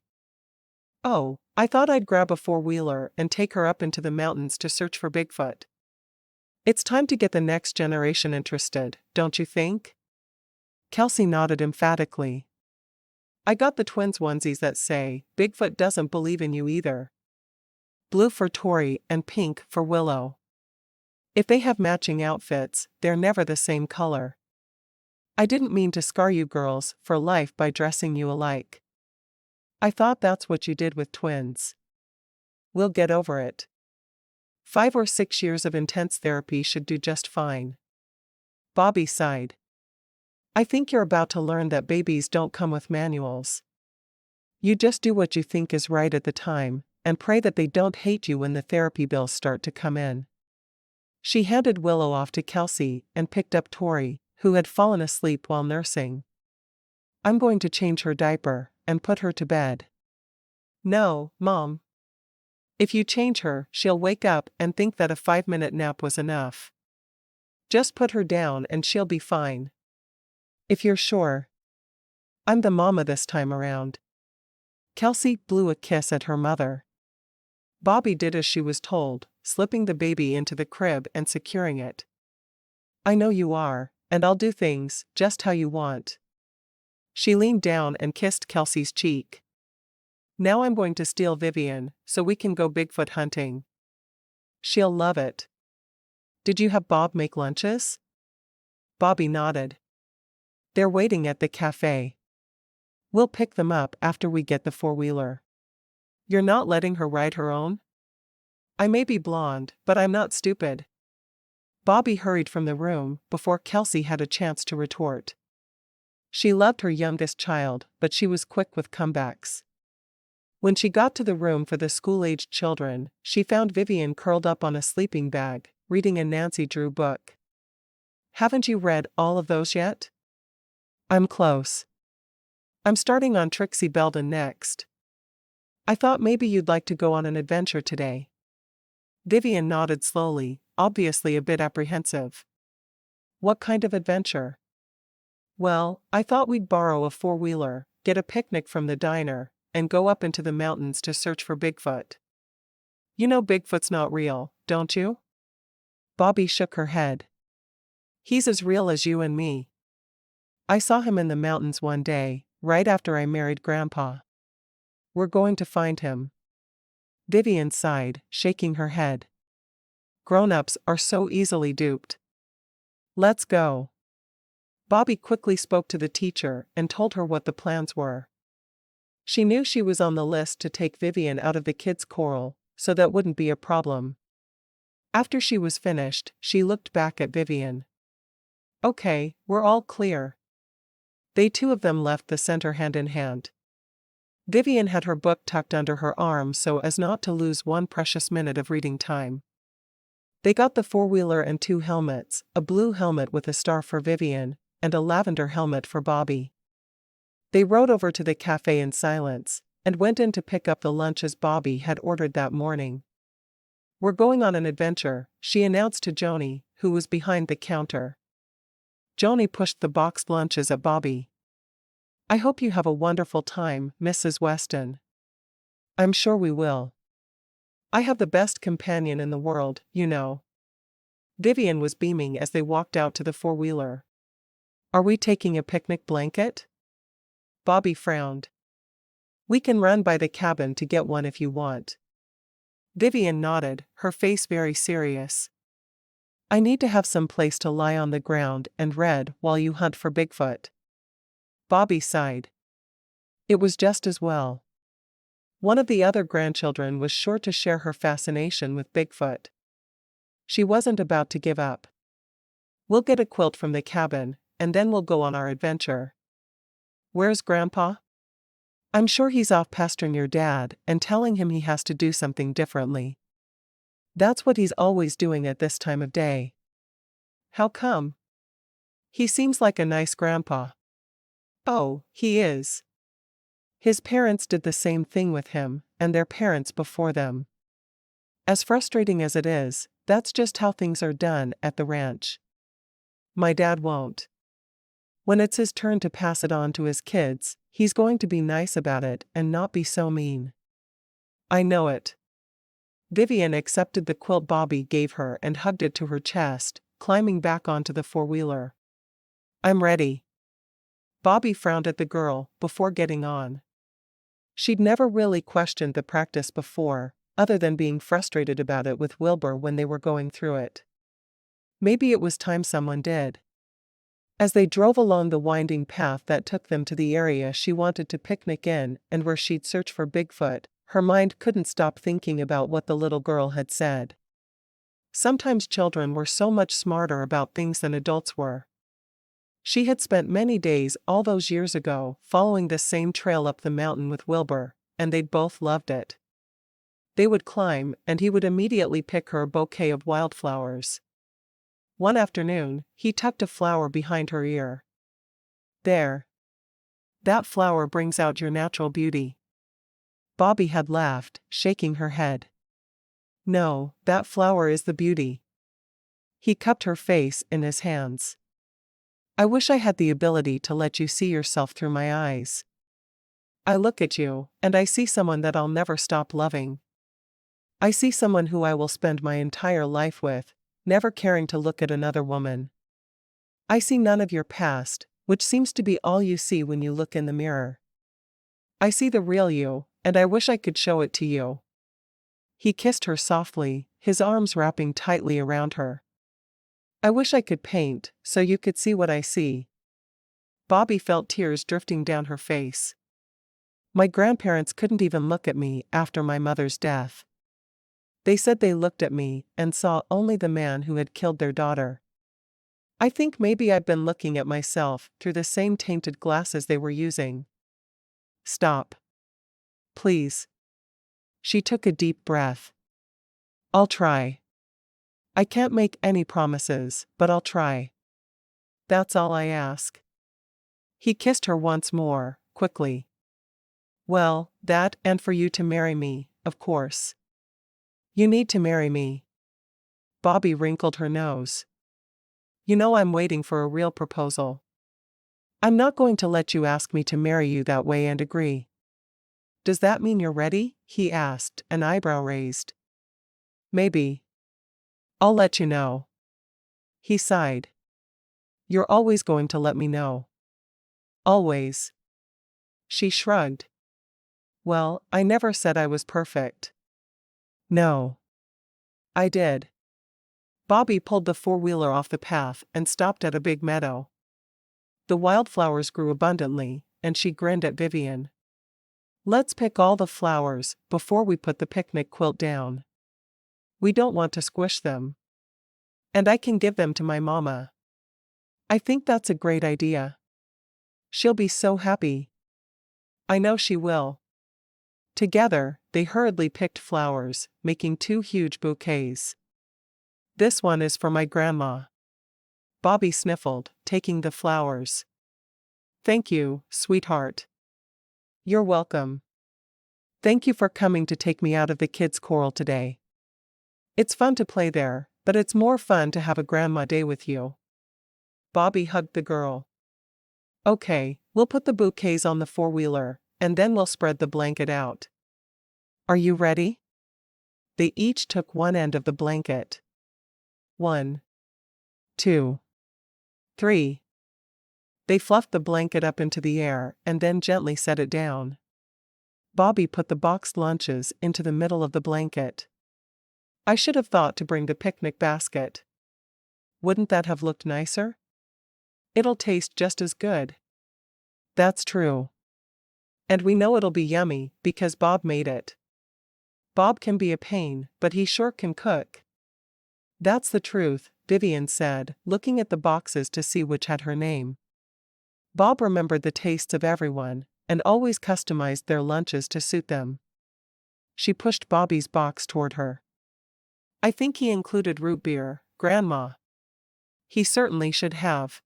A: Oh, I thought I'd grab a four-wheeler and take her up into the mountains to search for Bigfoot. It's time to get the next generation interested, don't you think? Kelsey nodded emphatically. I got the twins onesies that say, Bigfoot doesn't believe in you either. Blue for Tori and pink for Willow. If they have matching outfits, they're never the same color. I didn't mean to scar you girls for life by dressing you alike. I thought that's what you did with twins. We'll get over it. 5 or 6 years of intense therapy should do just fine. Bobbi sighed. I think you're about to learn that babies don't come with manuals. You just do what you think is right at the time, and pray that they don't hate you when the therapy bills start to come in. She handed Willow off to Kelsey and picked up Tori, who had fallen asleep while nursing. I'm going to change her diaper and put her to bed. No, Mom. If you change her, she'll wake up and think that a 5-minute nap was enough. Just put her down and she'll be fine. If you're sure. I'm the mama this time around. Kelsey blew a kiss at her mother. Bobbi did as she was told, slipping the baby into the crib and securing it. I know you are, and I'll do things just how you want. She leaned down and kissed Kelsey's cheek. Now I'm going to steal Vivian, so we can go Bigfoot hunting. She'll love it. Did you have Bob make lunches? Bobbi nodded. They're waiting at the cafe. We'll pick them up after we get the four-wheeler. You're not letting her ride her own? I may be blonde, but I'm not stupid. Bobbi hurried from the room before Kelsey had a chance to retort. She loved her youngest child, but she was quick with comebacks. When she got to the room for the school-aged children, she found Vivian curled up on a sleeping bag, reading a Nancy Drew book. Haven't you read all of those yet? I'm close. I'm starting on Trixie Belden next. I thought maybe you'd like to go on an adventure today. Vivian nodded slowly, obviously a bit apprehensive. What kind of adventure? Well, I thought we'd borrow a four-wheeler, get a picnic from the diner, and go up into the mountains to search for Bigfoot. You know Bigfoot's not real, don't you? Bobbi shook her head. He's as real as you and me. I saw him in the mountains one day, right after I married Grandpa. We're going to find him. Vivian sighed, shaking her head. Grown-ups are so easily duped. Let's go. Bobbi quickly spoke to the teacher and told her what the plans were. She knew she was on the list to take Vivian out of the kids' choral, so that wouldn't be a problem. After she was finished, she looked back at Vivian. Okay, we're all clear. They two of them left the center hand in hand. Vivian had her book tucked under her arm so as not to lose one precious minute of reading time. They got the four-wheeler and 2 helmets, a blue helmet with a star for Vivian, and a lavender helmet for Bobbi. They rode over to the cafe in silence, and went in to pick up the lunches Bobbi had ordered that morning. We're going on an adventure, she announced to Joni, who was behind the counter. Joni pushed the boxed lunches at Bobbi. I hope you have a wonderful time, Mrs. Weston. I'm sure we will. I have the best companion in the world, you know. Vivian was beaming as they walked out to the four-wheeler. Are we taking a picnic blanket? Bobbi frowned. We can run by the cabin to get one if you want. Vivian nodded, her face very serious. I need to have some place to lie on the ground and read while you hunt for Bigfoot. Bobbi sighed. It was just as well. One of the other grandchildren was sure to share her fascination with Bigfoot. She wasn't about to give up. We'll get a quilt from the cabin, and then we'll go on our adventure. Where's Grandpa? I'm sure he's off pestering your dad and telling him he has to do something differently. That's what he's always doing at this time of day. How come? He seems like a nice grandpa. Oh, he is. His parents did the same thing with him, and their parents before them. As frustrating as it is, that's just how things are done at the ranch. My dad won't. When it's his turn to pass it on to his kids, he's going to be nice about it and not be so mean. I know it. Vivian accepted the quilt Bobbi gave her and hugged it to her chest, climbing back onto the four-wheeler. I'm ready. Bobbi frowned at the girl before getting on. She'd never really questioned the practice before, other than being frustrated about it with Wilbur when they were going through it. Maybe it was time someone did. As they drove along the winding path that took them to the area she wanted to picnic in and where she'd search for Bigfoot, her mind couldn't stop thinking about what the little girl had said. Sometimes children were so much smarter about things than adults were. She had spent many days all those years ago following the same trail up the mountain with Wilbur, and they'd both loved it. They would climb, and he would immediately pick her a bouquet of wildflowers. One afternoon, he tucked a flower behind her ear. There. That flower brings out your natural beauty. Bobbi had laughed, shaking her head. No, that flower is the beauty. He cupped her face in his hands. I wish I had the ability to let you see yourself through my eyes. I look at you, and I see someone that I'll never stop loving. I see someone who I will spend my entire life with, never caring to look at another woman. I see none of your past, which seems to be all you see when you look in the mirror. I see the real you, and I wish I could show it to you. He kissed her softly, his arms wrapping tightly around her. I wish I could paint, so you could see what I see. Bobbi felt tears drifting down her face. My grandparents couldn't even look at me after my mother's death. They said they looked at me and saw only the man who had killed their daughter. I think maybe I've been looking at myself through the same tainted glasses they were using. Stop. Please. She took a deep breath. I'll try. I can't make any promises, but I'll try. That's all I ask. He kissed her once more, quickly. Well, that and for you to marry me, of course. You need to marry me. Bobbi wrinkled her nose. You know I'm waiting for a real proposal. I'm not going to let you ask me to marry you that way and agree. Does that mean you're ready? He asked, an eyebrow raised. Maybe. I'll let you know. He sighed. You're always going to let me know. Always. She shrugged. Well, I never said I was perfect. No. I did. Bobbi pulled the four-wheeler off the path and stopped at a big meadow. The wildflowers grew abundantly, and she grinned at Vivian. Let's pick all the flowers before we put the picnic quilt down. We don't want to squish them. And I can give them to my mama. I think that's a great idea. She'll be so happy. I know she will. Together, they hurriedly picked flowers, making 2 huge bouquets. This one is for my grandma. Bobbi sniffled, taking the flowers. Thank you, sweetheart. You're welcome. Thank you for coming to take me out of the kids' choral today. It's fun to play there, but it's more fun to have a grandma day with you. Bobbi hugged the girl. Okay, we'll put the bouquets on the four-wheeler, and then we'll spread the blanket out. Are you ready? They each took one end of the blanket. 1, 2, 3. They fluffed the blanket up into the air and then gently set it down. Bobbi put the boxed lunches into the middle of the blanket. I should have thought to bring the picnic basket. Wouldn't that have looked nicer? It'll taste just as good. That's true. And we know it'll be yummy because Bob made it. Bob can be a pain, but he sure can cook. That's the truth, Vivian said, looking at the boxes to see which had her name. Bob remembered the tastes of everyone, and always customized their lunches to suit them. She pushed Bobby's box toward her. I think he included root beer, Grandma. He certainly should have.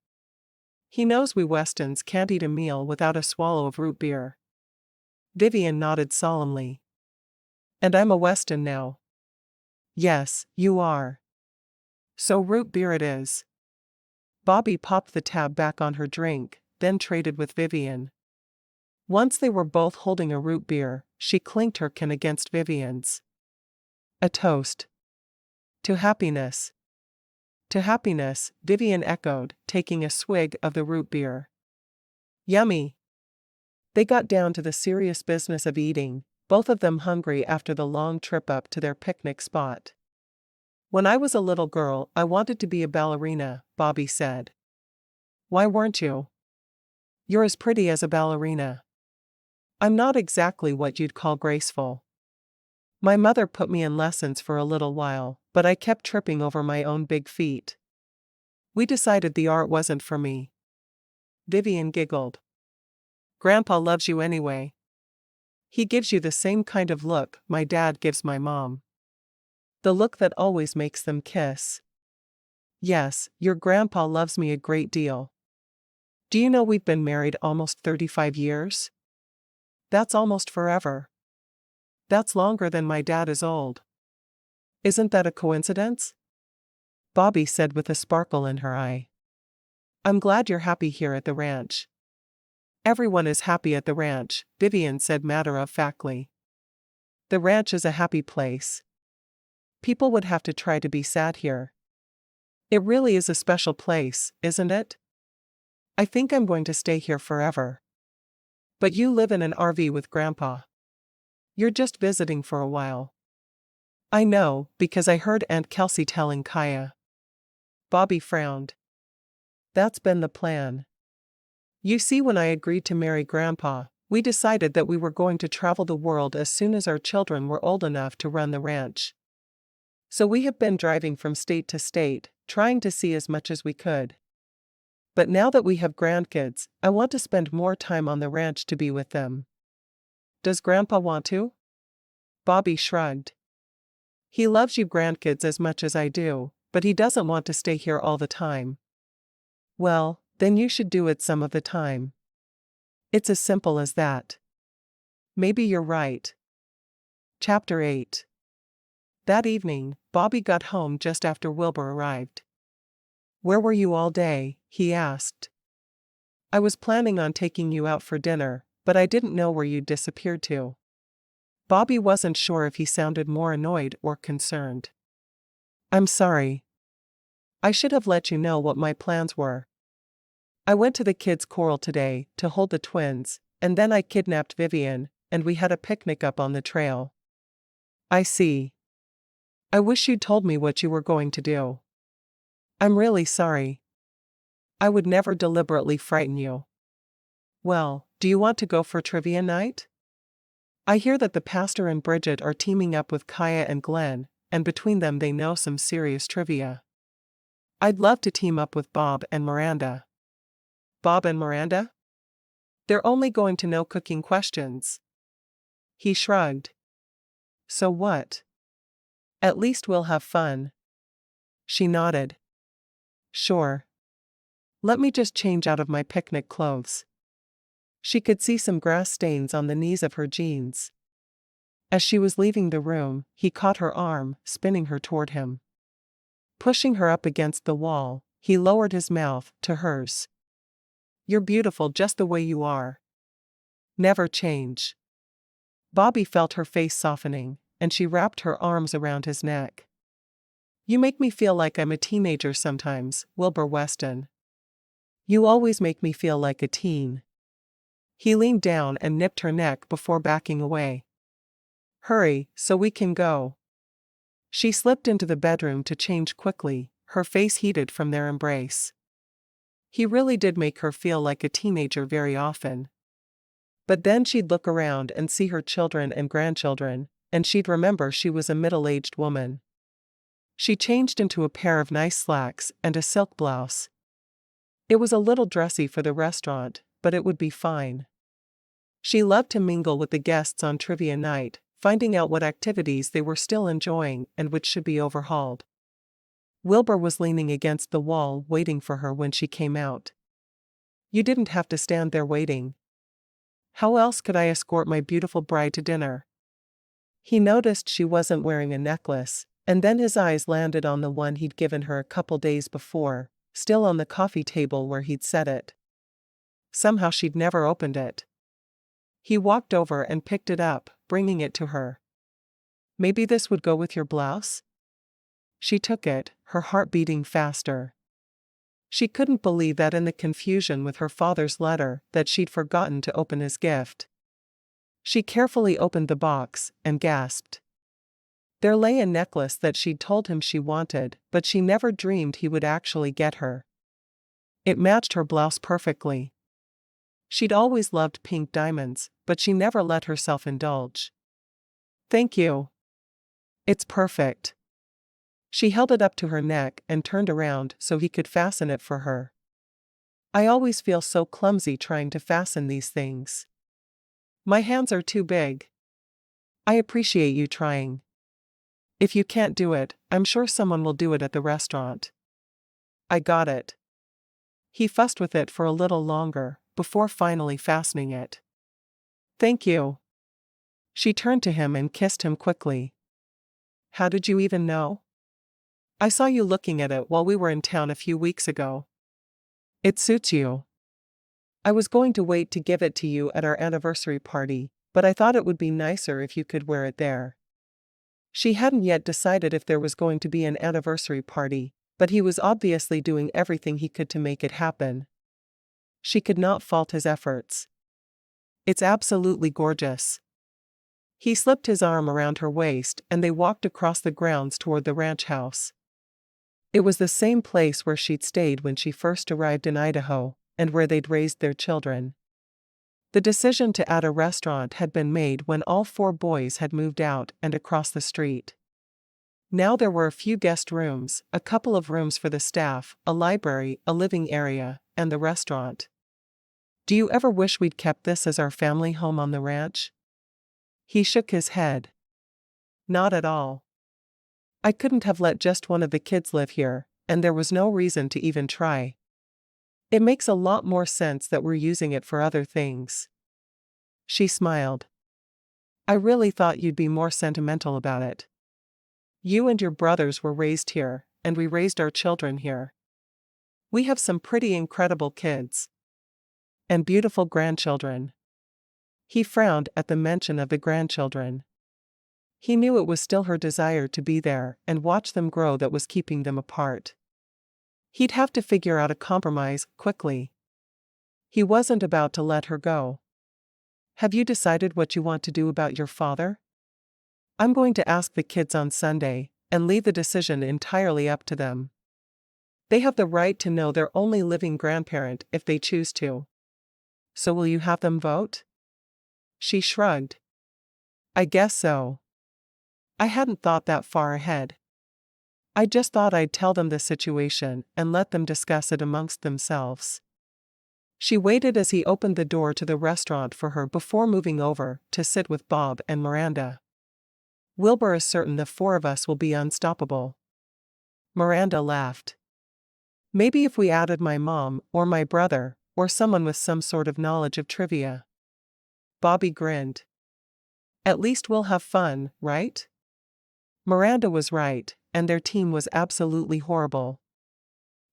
A: He knows we Westons can't eat a meal without a swallow of root beer. Vivian nodded solemnly. And I'm a Weston now. Yes, you are. So root beer it is. Bobbi popped the tab back on her drink, then traded with Vivian. Once they were both holding a root beer, she clinked her can against Vivian's. A toast. To happiness. To happiness, Vivian echoed, taking a swig of the root beer. Yummy. They got down to the serious business of eating, both of them hungry after the long trip up to their picnic spot. When I was a little girl, I wanted to be a ballerina, Bobbi said. Why weren't you? You're as pretty as a ballerina. I'm not exactly what you'd call graceful. My mother put me in lessons for a little while, but I kept tripping over my own big feet. We decided the art wasn't for me. Vivian giggled. Grandpa loves you anyway. He gives you the same kind of look my dad gives my mom. The look that always makes them kiss. Yes, your grandpa loves me a great deal. Do you know we've been married almost 35 years? That's almost forever. That's longer than my dad is old. Isn't that a coincidence? Bobbi said with a sparkle in her eye. I'm glad you're happy here at the ranch. Everyone is happy at the ranch, Vivian said matter-of-factly. The ranch is a happy place. People would have to try to be sad here. It really is a special place, isn't it? I think I'm going to stay here forever. But you live in an RV with Grandpa. You're just visiting for a while. I know, because I heard Aunt Kelsey telling Kaya. Bobbi frowned. That's been the plan. You see, when I agreed to marry Grandpa, we decided that we were going to travel the world as soon as our children were old enough to run the ranch. So we have been driving from state to state, trying to see as much as we could. But now that we have grandkids, I want to spend more time on the ranch to be with them. Does Grandpa want to? Bobbi shrugged. He loves you grandkids as much as I do, but he doesn't want to stay here all the time. Well, then you should do it some of the time. It's as simple as that. Maybe you're right. Chapter 8. That evening, Bobbi got home just after Wilbur arrived. Where were you all day? He asked. I was planning on taking you out for dinner, but I didn't know where you'd disappeared to. Bobbi wasn't sure if he sounded more annoyed or concerned. I'm sorry. I should have let you know what my plans were. I went to the kids' choral today to hold the twins, and then I kidnapped Vivian, and we had a picnic up on the trail. I see. I wish you'd told me what you were going to do. I'm really sorry. I would never deliberately frighten you. Well, do you want to go for trivia night? I hear that the pastor and Bridget are teaming up with Kaya and Glenn, and between them they know some serious trivia. I'd love to team up with Bob and Miranda. Bob and Miranda? They're only going to know cooking questions. He shrugged. So what? At least we'll have fun. She nodded. Sure. Let me just change out of my picnic clothes. She could see some grass stains on the knees of her jeans. As she was leaving the room, he caught her arm, spinning her toward him. Pushing her up against the wall, he lowered his mouth to hers. You're beautiful just the way you are. Never change. Bobbi felt her face softening, and she wrapped her arms around his neck. You make me feel like I'm a teenager sometimes, Wilber Weston. You always make me feel like a teen. He leaned down and nipped her neck before backing away. Hurry, so we can go. She slipped into the bedroom to change quickly, her face heated from their embrace. He really did make her feel like a teenager very often. But then she'd look around and see her children and grandchildren, and she'd remember she was a middle-aged woman. She changed into a pair of nice slacks and a silk blouse. It was a little dressy for the restaurant, but it would be fine. She loved to mingle with the guests on trivia night, finding out what activities they were still enjoying and which should be overhauled. Wilbur was leaning against the wall waiting for her when she came out. "You didn't have to stand there waiting. How else could I escort my beautiful bride to dinner?" He noticed she wasn't wearing a necklace, and then his eyes landed on the one he'd given her a couple days before, still on the coffee table where he'd set it. Somehow she'd never opened it. He walked over and picked it up, bringing it to her. "Maybe this would go with your blouse?" She took it, her heart beating faster. She couldn't believe that in the confusion with her father's letter that she'd forgotten to open his gift. She carefully opened the box and gasped. There lay a necklace that she'd told him she wanted, but she never dreamed he would actually get her. It matched her blouse perfectly. She'd always loved pink diamonds, but she never let herself indulge. "Thank you. It's perfect." She held it up to her neck and turned around so he could fasten it for her. "I always feel so clumsy trying to fasten these things. My hands are too big." "I appreciate you trying. If you can't do it, I'm sure someone will do it at the restaurant." "I got it." He fussed with it for a little longer, before finally fastening it. "Thank you." She turned to him and kissed him quickly. "How did you even know?" "I saw you looking at it while we were in town a few weeks ago. It suits you. I was going to wait to give it to you at our anniversary party, but I thought it would be nicer if you could wear it there." She hadn't yet decided if there was going to be an anniversary party, but he was obviously doing everything he could to make it happen. She could not fault his efforts. "It's absolutely gorgeous." He slipped his arm around her waist and they walked across the grounds toward the ranch house. It was the same place where she'd stayed when she first arrived in Idaho, and where they'd raised their children. The decision to add a restaurant had been made when all 4 boys had moved out and across the street. Now there were a few guest rooms, a couple of rooms for the staff, a library, a living area, and the restaurant. "Do you ever wish we'd kept this as our family home on the ranch?" He shook his head. "Not at all. I couldn't have let just one of the kids live here, and there was no reason to even try. It makes a lot more sense that we're using it for other things." She smiled. "I really thought you'd be more sentimental about it. You and your brothers were raised here, and we raised our children here. We have some pretty incredible kids. And beautiful grandchildren." He frowned at the mention of the grandchildren. He knew it was still her desire to be there and watch them grow that was keeping them apart. He'd have to figure out a compromise quickly. He wasn't about to let her go. "Have you decided what you want to do about your father?" "I'm going to ask the kids on Sunday, and leave the decision entirely up to them. They have the right to know their only living grandparent if they choose to." "So will you have them vote?" She shrugged. "I guess so. I hadn't thought that far ahead. I just thought I'd tell them the situation and let them discuss it amongst themselves." She waited as he opened the door to the restaurant for her before moving over to sit with Bob and Miranda. "Wilbur is certain the 4 of us will be unstoppable." Miranda laughed. "Maybe if we added my mom or my brother, or someone with some sort of knowledge of trivia." Bobby grinned. "At least we'll have fun, right?" Miranda was right, and their team was absolutely horrible.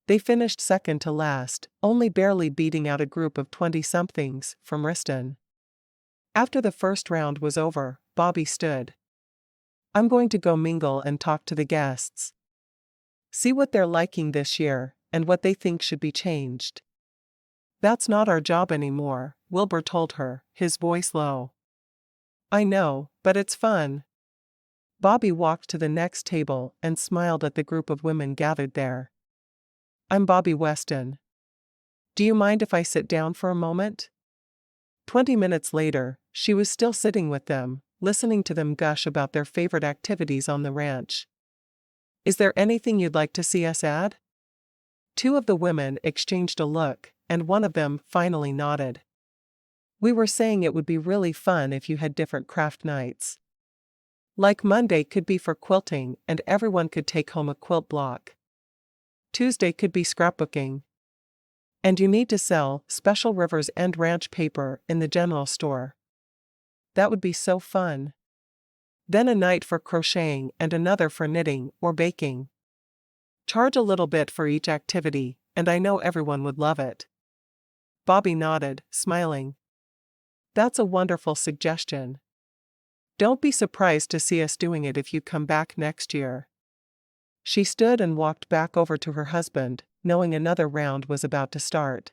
A: They finished second to last, only barely beating out a group of 20-somethings from Riston. After the first round was over, Bobby stood. "I'm going to go mingle and talk to the guests. See what they're liking this year, and what they think should be changed." "That's not our job anymore," Wilbur told her, his voice low. "I know, but it's fun." Bobby walked to the next table and smiled at the group of women gathered there. "I'm Bobbi Weston. Do you mind if I sit down for a moment?" 20 minutes later, she was still sitting with them, listening to them gush about their favorite activities on the ranch. "Is there anything you'd like to see us add?" 2 of the women exchanged a look, and one of them finally nodded. We were saying it would be really fun if you had different craft nights. Like Monday could be for quilting and everyone could take home a quilt block. Tuesday could be scrapbooking. And you need to sell special Rivers End Ranch paper in the general store. That would be so fun. Then a night for crocheting and another for knitting or baking. Charge a little bit for each activity, and I know everyone would love it. Bobbi nodded, smiling. That's a wonderful suggestion. Don't be surprised to see us doing it if you come back next year. She stood and walked back over to her husband, knowing another round was about to start.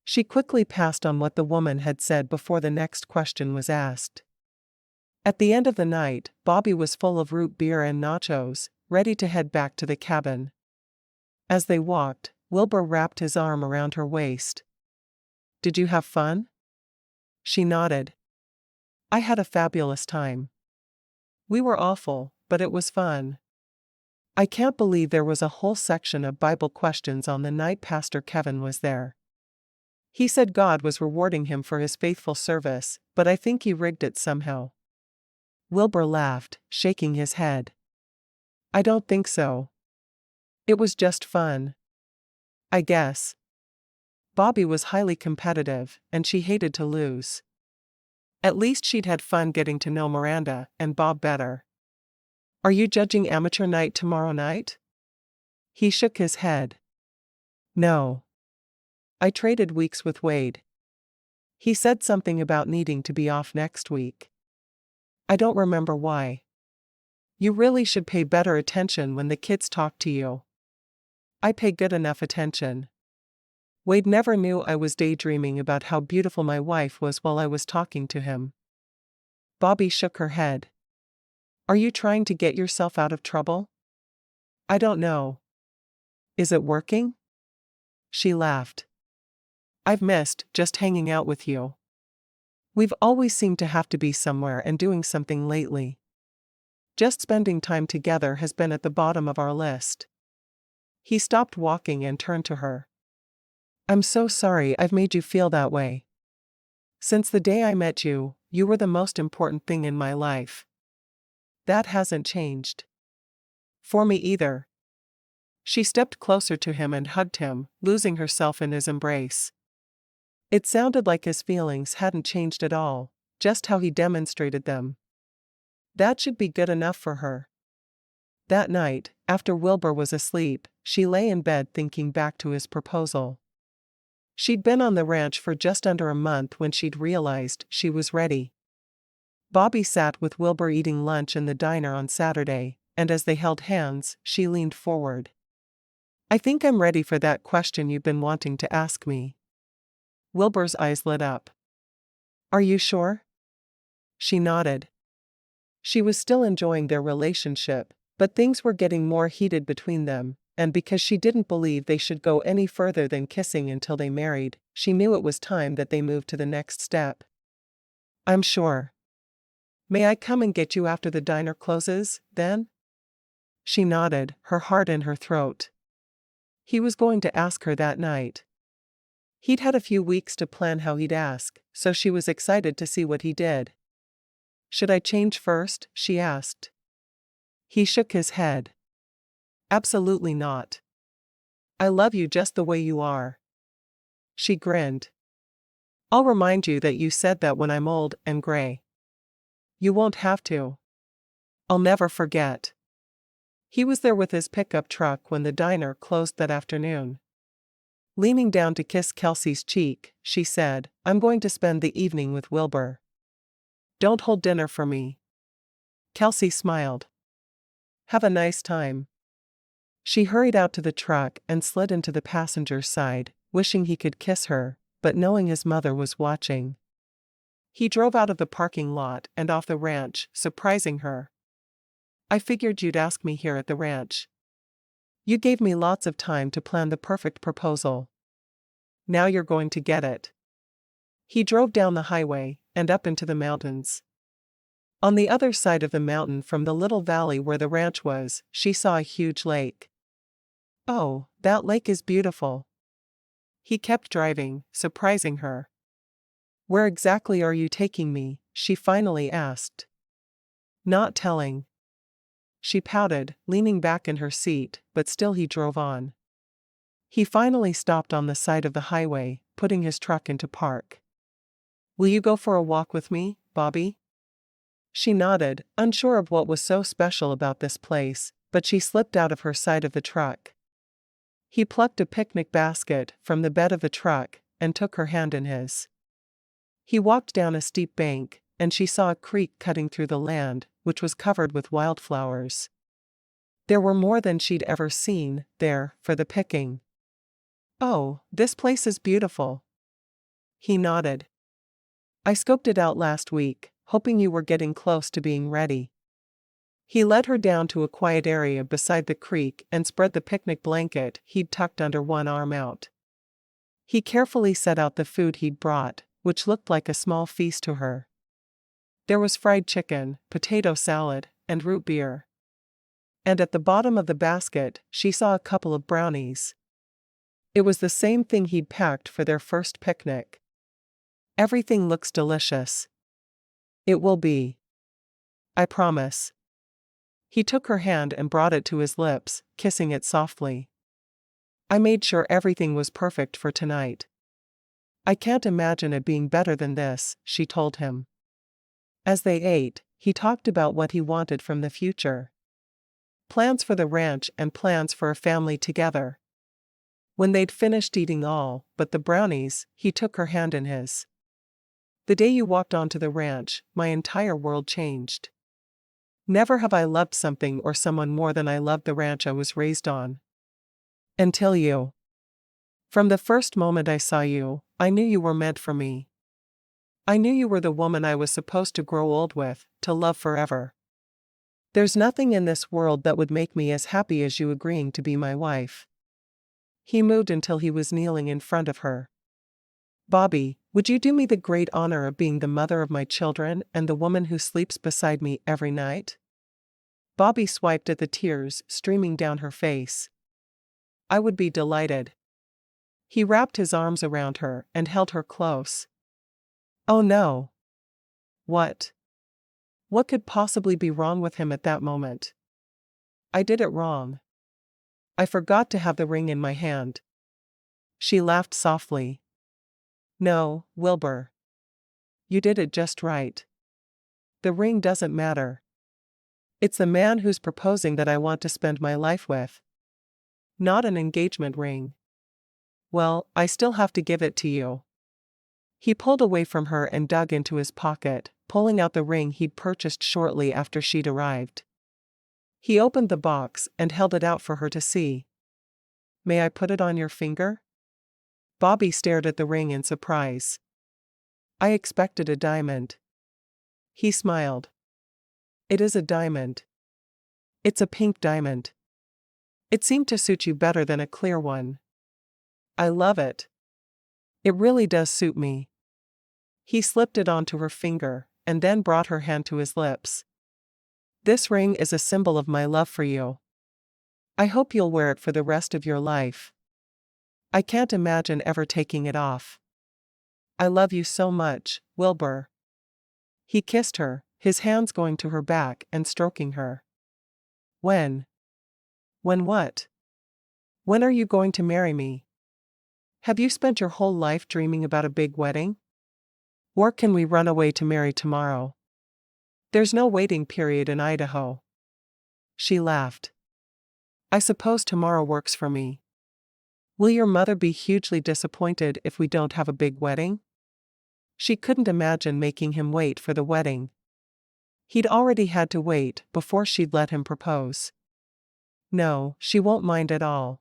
A: She quickly passed on what the woman had said before the next question was asked. At the end of the night, Bobbi was full of root beer and nachos, ready to head back to the cabin. As they walked, Wilbur wrapped his arm around her waist. Did you have fun? She nodded. I had a fabulous time. We were awful, but it was fun. I can't believe there was a whole section of Bible questions on the night Pastor Kevin was there. He said God was rewarding him for his faithful service, but I think he rigged it somehow. Wilbur laughed, shaking his head. I don't think so. It was just fun. I guess. Bobbi was highly competitive, and she hated to lose. At least she'd had fun getting to know Miranda and Bob better. Are you judging amateur night tomorrow night? He shook his head. No. I traded weeks with Wade. He said something about needing to be off next week. I don't remember why. You really should pay better attention when the kids talk to you. I pay good enough attention. Wade never knew I was daydreaming about how beautiful my wife was while I was talking to him. Bobbi shook her head. Are you trying to get yourself out of trouble? I don't know. Is it working? She laughed. I've missed just hanging out with you. We've always seemed to have to be somewhere and doing something lately. Just spending time together has been at the bottom of our list. He stopped walking and turned to her. I'm so sorry I've made you feel that way. Since the day I met you, you were the most important thing in my life. That hasn't changed. For me either. She stepped closer to him and hugged him, losing herself in his embrace. It sounded like his feelings hadn't changed at all, just how he demonstrated them. That should be good enough for her. That night, after Wilbur was asleep, she lay in bed thinking back to his proposal. She'd been on the ranch for just under a month when she'd realized she was ready. Bobbi sat with Wilbur eating lunch in the diner on Saturday, and as they held hands, she leaned forward. I think I'm ready for that question you've been wanting to ask me. Wilbur's eyes lit up. Are you sure? She nodded. She was still enjoying their relationship, but things were getting more heated between them, and because she didn't believe they should go any further than kissing until they married, she knew it was time that they moved to the next step. I'm sure. May I come and get you after the diner closes, then? She nodded, her heart in her throat. He was going to ask her that night. He'd had a few weeks to plan how he'd ask, so she was excited to see what he did. Should I change first? She asked. He shook his head. Absolutely not. I love you just the way you are. She grinned. I'll remind you that you said that when I'm old and gray. You won't have to. I'll never forget. He was there with his pickup truck when the diner closed that afternoon. Leaning down to kiss Kelsey's cheek, she said, I'm going to spend the evening with Wilbur. Don't hold dinner for me. Kelsey smiled. Have a nice time. She hurried out to the truck and slid into the passenger's side, wishing he could kiss her, but knowing his mother was watching. He drove out of the parking lot and off the ranch, surprising her. I figured you'd ask me here at the ranch. You gave me lots of time to plan the perfect proposal. Now you're going to get it. He drove down the highway and up into the mountains. On the other side of the mountain from the little valley where the ranch was, she saw a huge lake. Oh, that lake is beautiful. He kept driving, surprising her. Where exactly are you taking me? She finally asked. Not telling. She pouted, leaning back in her seat, but still he drove on. He finally stopped on the side of the highway, putting his truck into park. Will you go for a walk with me, Bobbi? She nodded, unsure of what was so special about this place, but she slipped out of her side of the truck. He plucked a picnic basket from the bed of the truck and took her hand in his. He walked down a steep bank, and she saw a creek cutting through the land, which was covered with wildflowers. There were more than she'd ever seen there for the picking. Oh, this place is beautiful. He nodded. I scoped it out last week, hoping you were getting close to being ready. He led her down to a quiet area beside the creek and spread the picnic blanket he'd tucked under one arm out. He carefully set out the food he'd brought, which looked like a small feast to her. There was fried chicken, potato salad, and root beer. And at the bottom of the basket, she saw a couple of brownies. It was the same thing he'd packed for their first picnic. Everything looks delicious. It will be. I promise. He took her hand and brought it to his lips, kissing it softly. I made sure everything was perfect for tonight. I can't imagine it being better than this, she told him. As they ate, he talked about what he wanted from the future. Plans for the ranch and plans for a family together. When they'd finished eating all but the brownies, he took her hand in his. The day you walked onto the ranch, my entire world changed. Never have I loved something or someone more than I loved the ranch I was raised on. Until you. From the first moment I saw you, I knew you were meant for me. I knew you were the woman I was supposed to grow old with, to love forever. There's nothing in this world that would make me as happy as you agreeing to be my wife. He moved until he was kneeling in front of her. Bobbi, would you do me the great honor of being the mother of my children and the woman who sleeps beside me every night? Bobbi swiped at the tears streaming down her face. I would be delighted. He wrapped his arms around her and held her close. Oh no. What? What could possibly be wrong with him at that moment? I did it wrong. I forgot to have the ring in my hand. She laughed softly. No, Wilber. You did it just right. The ring doesn't matter. It's the man who's proposing that I want to spend my life with. Not an engagement ring. Well, I still have to give it to you. He pulled away from her and dug into his pocket, pulling out the ring he'd purchased shortly after she'd arrived. He opened the box and held it out for her to see. May I put it on your finger? Bobbi stared at the ring in surprise. I expected a diamond. He smiled. It is a diamond. It's a pink diamond. It seemed to suit you better than a clear one. I love it. It really does suit me. He slipped it onto her finger, and then brought her hand to his lips. This ring is a symbol of my love for you. I hope you'll wear it for the rest of your life. I can't imagine ever taking it off. I love you so much, Wilber. He kissed her, his hands going to her back and stroking her. When? When what? When are you going to marry me? Have you spent your whole life dreaming about a big wedding? Or can we run away to marry tomorrow? There's no waiting period in Idaho. She laughed. I suppose tomorrow works for me. Will your mother be hugely disappointed if we don't have a big wedding? She couldn't imagine making him wait for the wedding. He'd already had to wait before she'd let him propose. No, she won't mind at all.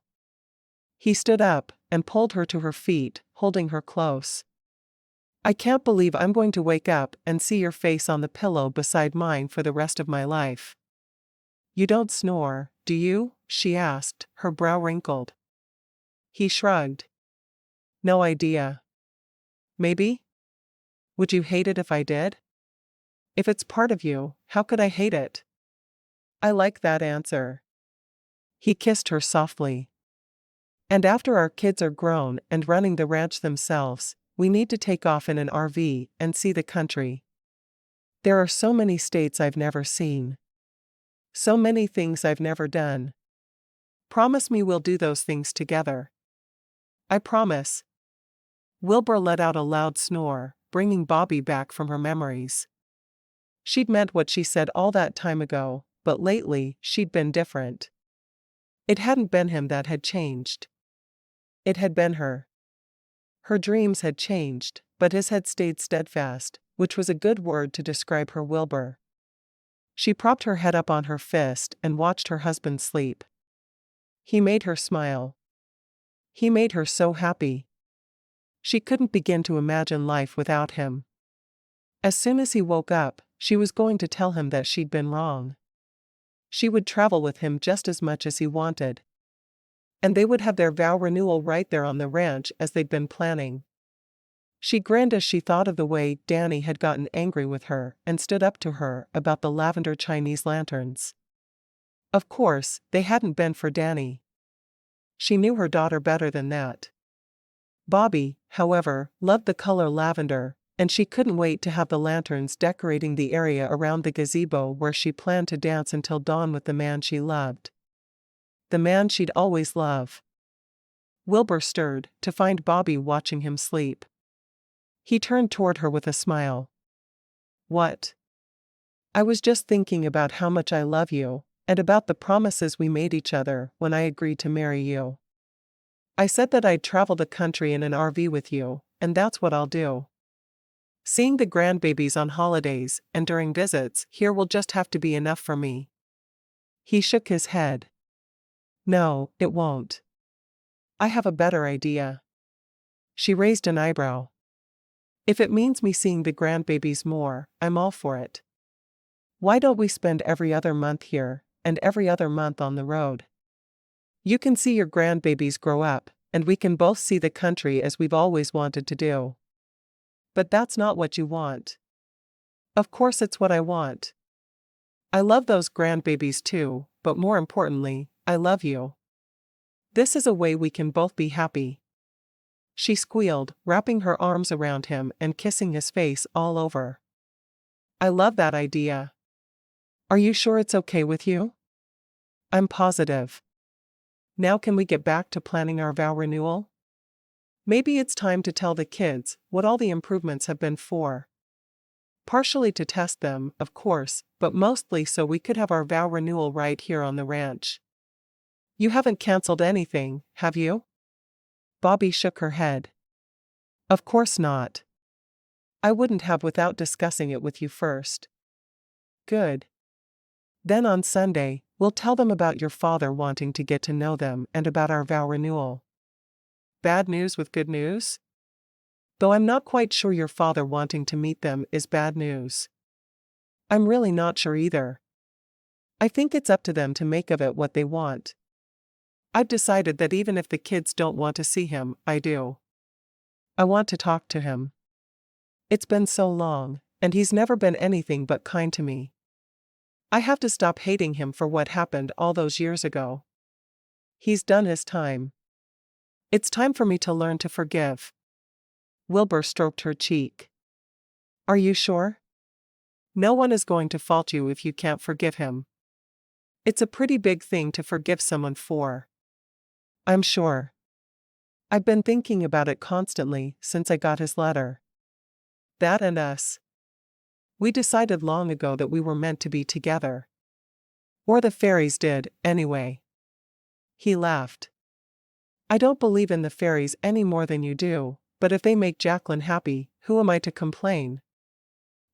A: He stood up and pulled her to her feet, holding her close. I can't believe I'm going to wake up and see your face on the pillow beside mine for the rest of my life. You don't snore, do you? She asked, her brow wrinkled. He shrugged. No idea. Maybe? Would you hate it if I did? If it's part of you, how could I hate it? I like that answer. He kissed her softly. And after our kids are grown and running the ranch themselves, we need to take off in an RV and see the country. There are so many states I've never seen. So many things I've never done. Promise me we'll do those things together. I promise. Wilbur let out a loud snore, bringing Bobbi back from her memories. She'd meant what she said all that time ago, but lately she'd been different. It hadn't been him that had changed. It had been her. Her dreams had changed, but his had stayed steadfast, which was a good word to describe her Wilbur. She propped her head up on her fist and watched her husband sleep. He made her smile. He made her so happy. She couldn't begin to imagine life without him. As soon as he woke up, she was going to tell him that she'd been wrong. She would travel with him just as much as he wanted. And they would have their vow renewal right there on the ranch as they'd been planning. She grinned as she thought of the way Danny had gotten angry with her and stood up to her about the lavender Chinese lanterns. Of course, they hadn't been for Danny. She knew her daughter better than that. Bobbi, however, loved the color lavender, and she couldn't wait to have the lanterns decorating the area around the gazebo where she planned to dance until dawn with the man she loved. The man she'd always love. Wilbur stirred to find Bobbi watching him sleep. He turned toward her with a smile. What? I was just thinking about how much I love you, and about the promises we made each other when I agreed to marry you. I said that I'd travel the country in an RV with you, and that's what I'll do. Seeing the grandbabies on holidays and during visits here will just have to be enough for me. He shook his head. No, it won't. I have a better idea. She raised an eyebrow. If it means me seeing the grandbabies more, I'm all for it. Why don't we spend every other month here, and every other month on the road? You can see your grandbabies grow up, and we can both see the country as we've always wanted to do. But that's not what you want. Of course it's what I want. I love those grandbabies too, but more importantly, I love you. This is a way we can both be happy. She squealed, wrapping her arms around him and kissing his face all over. I love that idea. Are you sure it's okay with you? I'm positive. Now can we get back to planning our vow renewal? Maybe it's time to tell the kids what all the improvements have been for. Partially to test them, of course, but mostly so we could have our vow renewal right here on the ranch. You haven't canceled anything, have you? Bobbi shook her head. Of course not. I wouldn't have without discussing it with you first. Good. Then on Sunday, we'll tell them about your father wanting to get to know them and about our vow renewal. Bad news with good news? Though I'm not quite sure your father wanting to meet them is bad news. I'm really not sure either. I think it's up to them to make of it what they want. I've decided that even if the kids don't want to see him, I do. I want to talk to him. It's been so long, and he's never been anything but kind to me. I have to stop hating him for what happened all those years ago. He's done his time. It's time for me to learn to forgive. Wilbur stroked her cheek. Are you sure? No one is going to fault you if you can't forgive him. It's a pretty big thing to forgive someone for. I'm sure. I've been thinking about it constantly since I got his letter. That and us. We decided long ago that we were meant to be together. Or the fairies did, anyway. He laughed. I don't believe in the fairies any more than you do, but if they make Jacqueline happy, who am I to complain?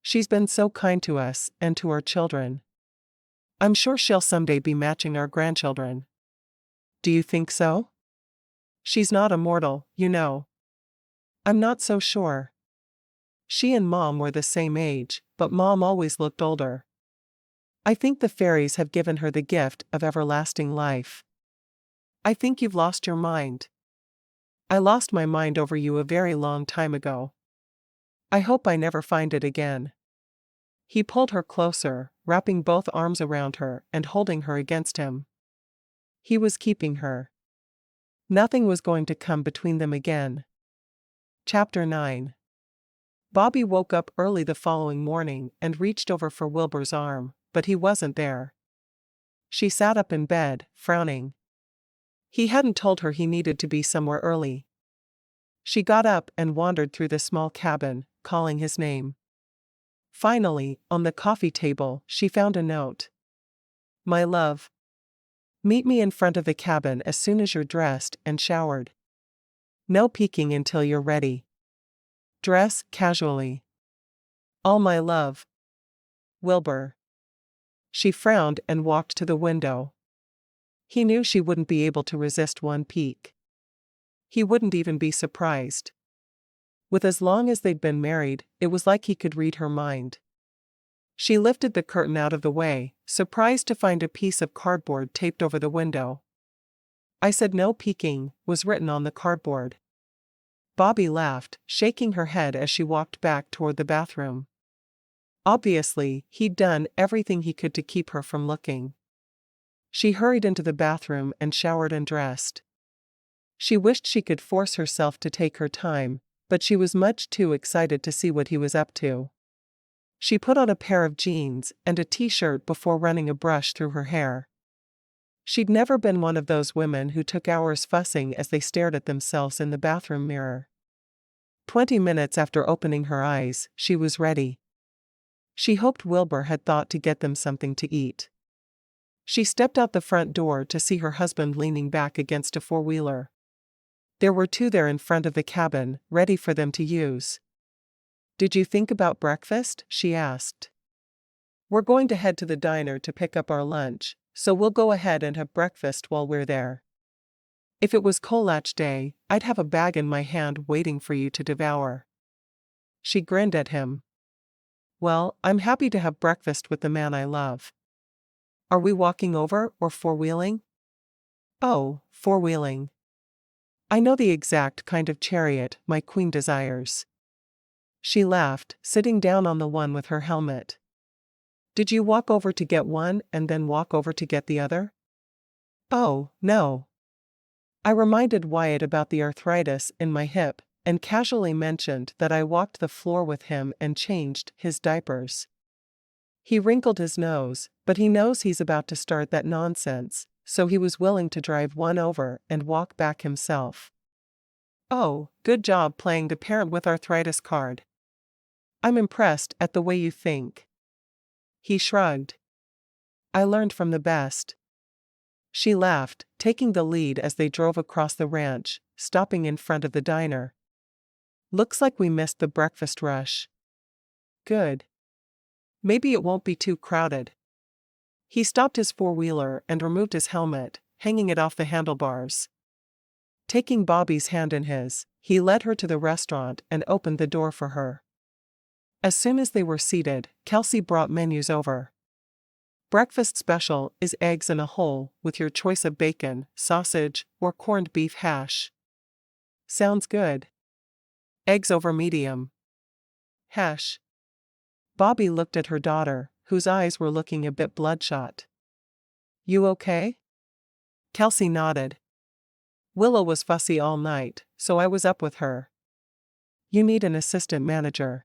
A: She's been so kind to us and to our children. I'm sure she'll someday be matching our grandchildren. Do you think so? She's not immortal, you know. I'm not so sure. She and Mom were the same age, but Mom always looked older. I think the fairies have given her the gift of everlasting life. I think you've lost your mind. I lost my mind over you a very long time ago. I hope I never find it again. He pulled her closer, wrapping both arms around her and holding her against him. He was keeping her. Nothing was going to come between them again. Chapter 9. Bobbi woke up early the following morning and reached over for Wilbur's arm, but he wasn't there. She sat up in bed, frowning. He hadn't told her he needed to be somewhere early. She got up and wandered through the small cabin, calling his name. Finally, on the coffee table, she found a note. My love. Meet me in front of the cabin as soon as you're dressed and showered. No peeking until you're ready. Dress casually. All my love. Wilbur. She frowned and walked to the window. He knew she wouldn't be able to resist one peek. He wouldn't even be surprised. With as long as they'd been married, it was like he could read her mind. She lifted the curtain out of the way, surprised to find a piece of cardboard taped over the window. I said no peeking, was written on the cardboard. Bobbi laughed, shaking her head as she walked back toward the bathroom. Obviously, he'd done everything he could to keep her from looking. She hurried into the bathroom and showered and dressed. She wished she could force herself to take her time, but she was much too excited to see what he was up to. She put on a pair of jeans and a t-shirt before running a brush through her hair. She'd never been one of those women who took hours fussing as they stared at themselves in the bathroom mirror. 20 minutes after opening her eyes, she was ready. She hoped Wilbur had thought to get them something to eat. She stepped out the front door to see her husband leaning back against a four-wheeler. There were two there in front of the cabin, ready for them to use. Did you think about breakfast? She asked. We're going to head to the diner to pick up our lunch, so we'll go ahead and have breakfast while we're there. If it was Kolach Day, I'd have a bag in my hand waiting for you to devour. She grinned at him. Well, I'm happy to have breakfast with the man I love. Are we walking over or four-wheeling? Oh, four-wheeling. I know the exact kind of chariot my queen desires. She laughed, sitting down on the one with her helmet. Did you walk over to get one and then walk over to get the other? Oh, no. I reminded Wyatt about the arthritis in my hip, and casually mentioned that I walked the floor with him and changed his diapers. He wrinkled his nose, but he knows he's about to start that nonsense, so he was willing to drive one over and walk back himself. Oh, good job playing the parent with arthritis card. I'm impressed at the way you think. He shrugged. I learned from the best. She laughed, taking the lead as they drove across the ranch, stopping in front of the diner. Looks like we missed the breakfast rush. Good. Maybe it won't be too crowded. He stopped his four-wheeler and removed his helmet, hanging it off the handlebars. Taking Bobbi's hand in his, he led her to the restaurant and opened the door for her. As soon as they were seated, Kelsey brought menus over. Breakfast special is eggs in a hole with your choice of bacon, sausage, or corned beef hash. Sounds good. Eggs over medium. Hash. Bobbi looked at her daughter, whose eyes were looking a bit bloodshot. You okay? Kelsey nodded. Willow was fussy all night, so I was up with her. You need an assistant manager.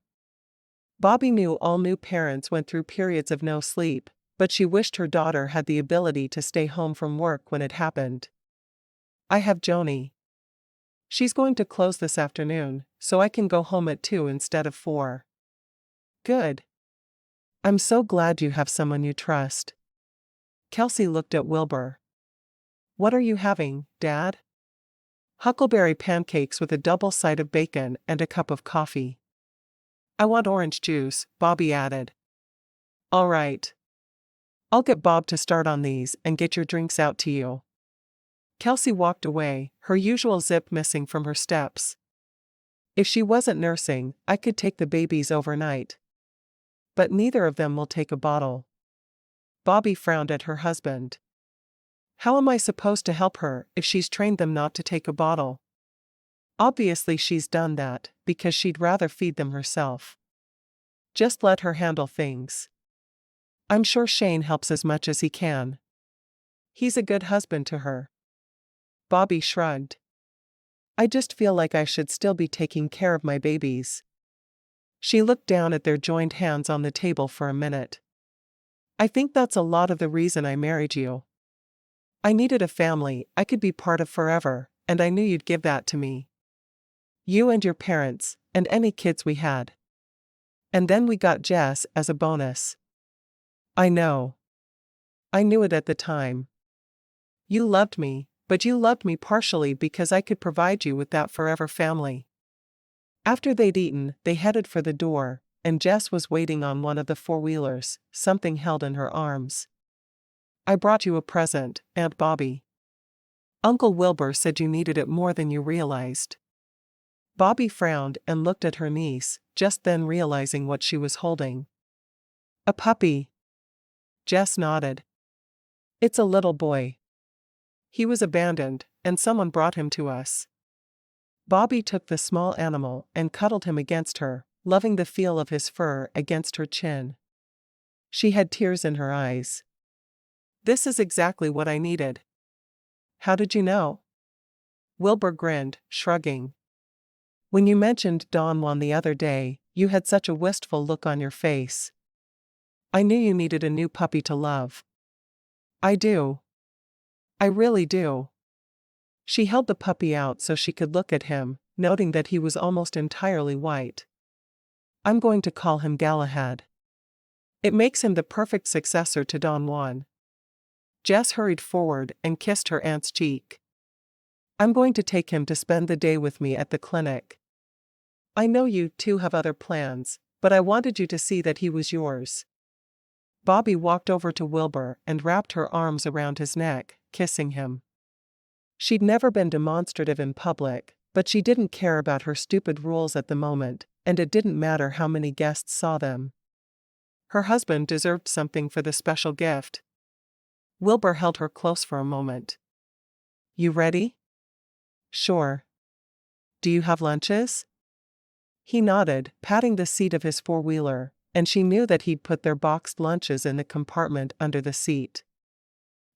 A: Bobbi knew all new parents went through periods of no sleep, but she wished her daughter had the ability to stay home from work when it happened. I have Joni. She's going to close this afternoon, so I can go home at 2 instead of 4. Good. I'm so glad you have someone you trust. Kelsey looked at Wilbur. What are you having, Dad? Huckleberry pancakes with a double side of bacon and a cup of coffee. I want orange juice, Bobbi added. All right. I'll get Bob to start on these and get your drinks out to you. Kelsey walked away, her usual zip missing from her steps. If she wasn't nursing, I could take the babies overnight. But neither of them will take a bottle. Bobbi frowned at her husband. How am I supposed to help her if she's trained them not to take a bottle? Obviously she's done that, because she'd rather feed them herself. Just let her handle things. I'm sure Shane helps as much as he can. He's a good husband to her. Bobbi shrugged. I just feel like I should still be taking care of my babies." She looked down at their joined hands on the table for a minute. "I think that's a lot of the reason I married you. I needed a family I could be part of forever, and I knew you'd give that to me. You and your parents, and any kids we had. And then we got Jess as a bonus." "I know. I knew it at the time. You loved me, but you loved me partially because I could provide you with that forever family." After they'd eaten, they headed for the door, and Jess was waiting on one of the four-wheelers, something held in her arms. "I brought you a present, Aunt Bobbi. Uncle Wilbur said you needed it more than you realized." Bobbi frowned and looked at her niece, just then realizing what she was holding. "A puppy." Jess nodded. "It's a little boy. He was abandoned, and someone brought him to us." Bobbi took the small animal and cuddled him against her, loving the feel of his fur against her chin. She had tears in her eyes. "This is exactly what I needed." "How did you know?" Wilbur grinned, shrugging. "When you mentioned Don Juan the other day, you had such a wistful look on your face. I knew you needed a new puppy to love." "I do. I really do." She held the puppy out so she could look at him, noting that he was almost entirely white. "I'm going to call him Galahad. It makes him the perfect successor to Don Juan." Jess hurried forward and kissed her aunt's cheek. "I'm going to take him to spend the day with me at the clinic. I know you two have other plans, but I wanted you to see that he was yours." Bobbi walked over to Wilbur and wrapped her arms around his neck, kissing him. She'd never been demonstrative in public, but she didn't care about her stupid rules at the moment, and it didn't matter how many guests saw them. Her husband deserved something for the special gift. Wilbur held her close for a moment. "You ready?" "Sure. Do you have lunches?" He nodded, patting the seat of his four-wheeler, and she knew that he'd put their boxed lunches in the compartment under the seat.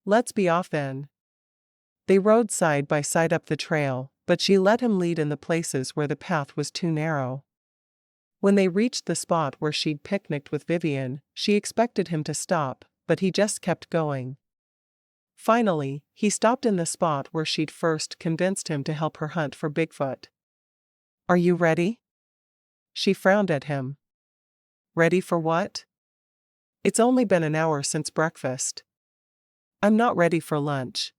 A: "Let's be off then." They rode side by side up the trail, but she let him lead in the places where the path was too narrow. When they reached the spot where she'd picnicked with Vivian, she expected him to stop, but he just kept going. Finally, he stopped in the spot where she'd first convinced him to help her hunt for Bigfoot. "Are you ready?" She frowned at him. "Ready for what?" "It's only been an hour since breakfast." "I'm not ready for lunch."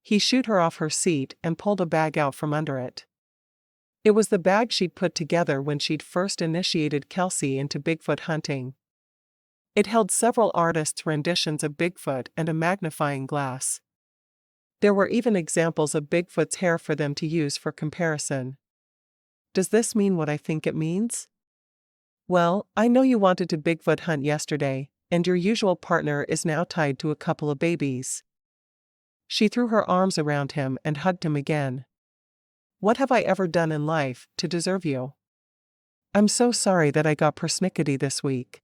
A: He shooed her off her seat and pulled a bag out from under it. It was the bag she'd put together when she'd first initiated Kelsey into Bigfoot hunting. It held several artists' renditions of Bigfoot and a magnifying glass. There were even examples of Bigfoot's hair for them to use for comparison. "Does this mean what I think it means?" "Well, I know you wanted to Bigfoot hunt yesterday, and your usual partner is now tied to a couple of babies." She threw her arms around him and hugged him again. "What have I ever done in life to deserve you? I'm so sorry that I got persnickety this week.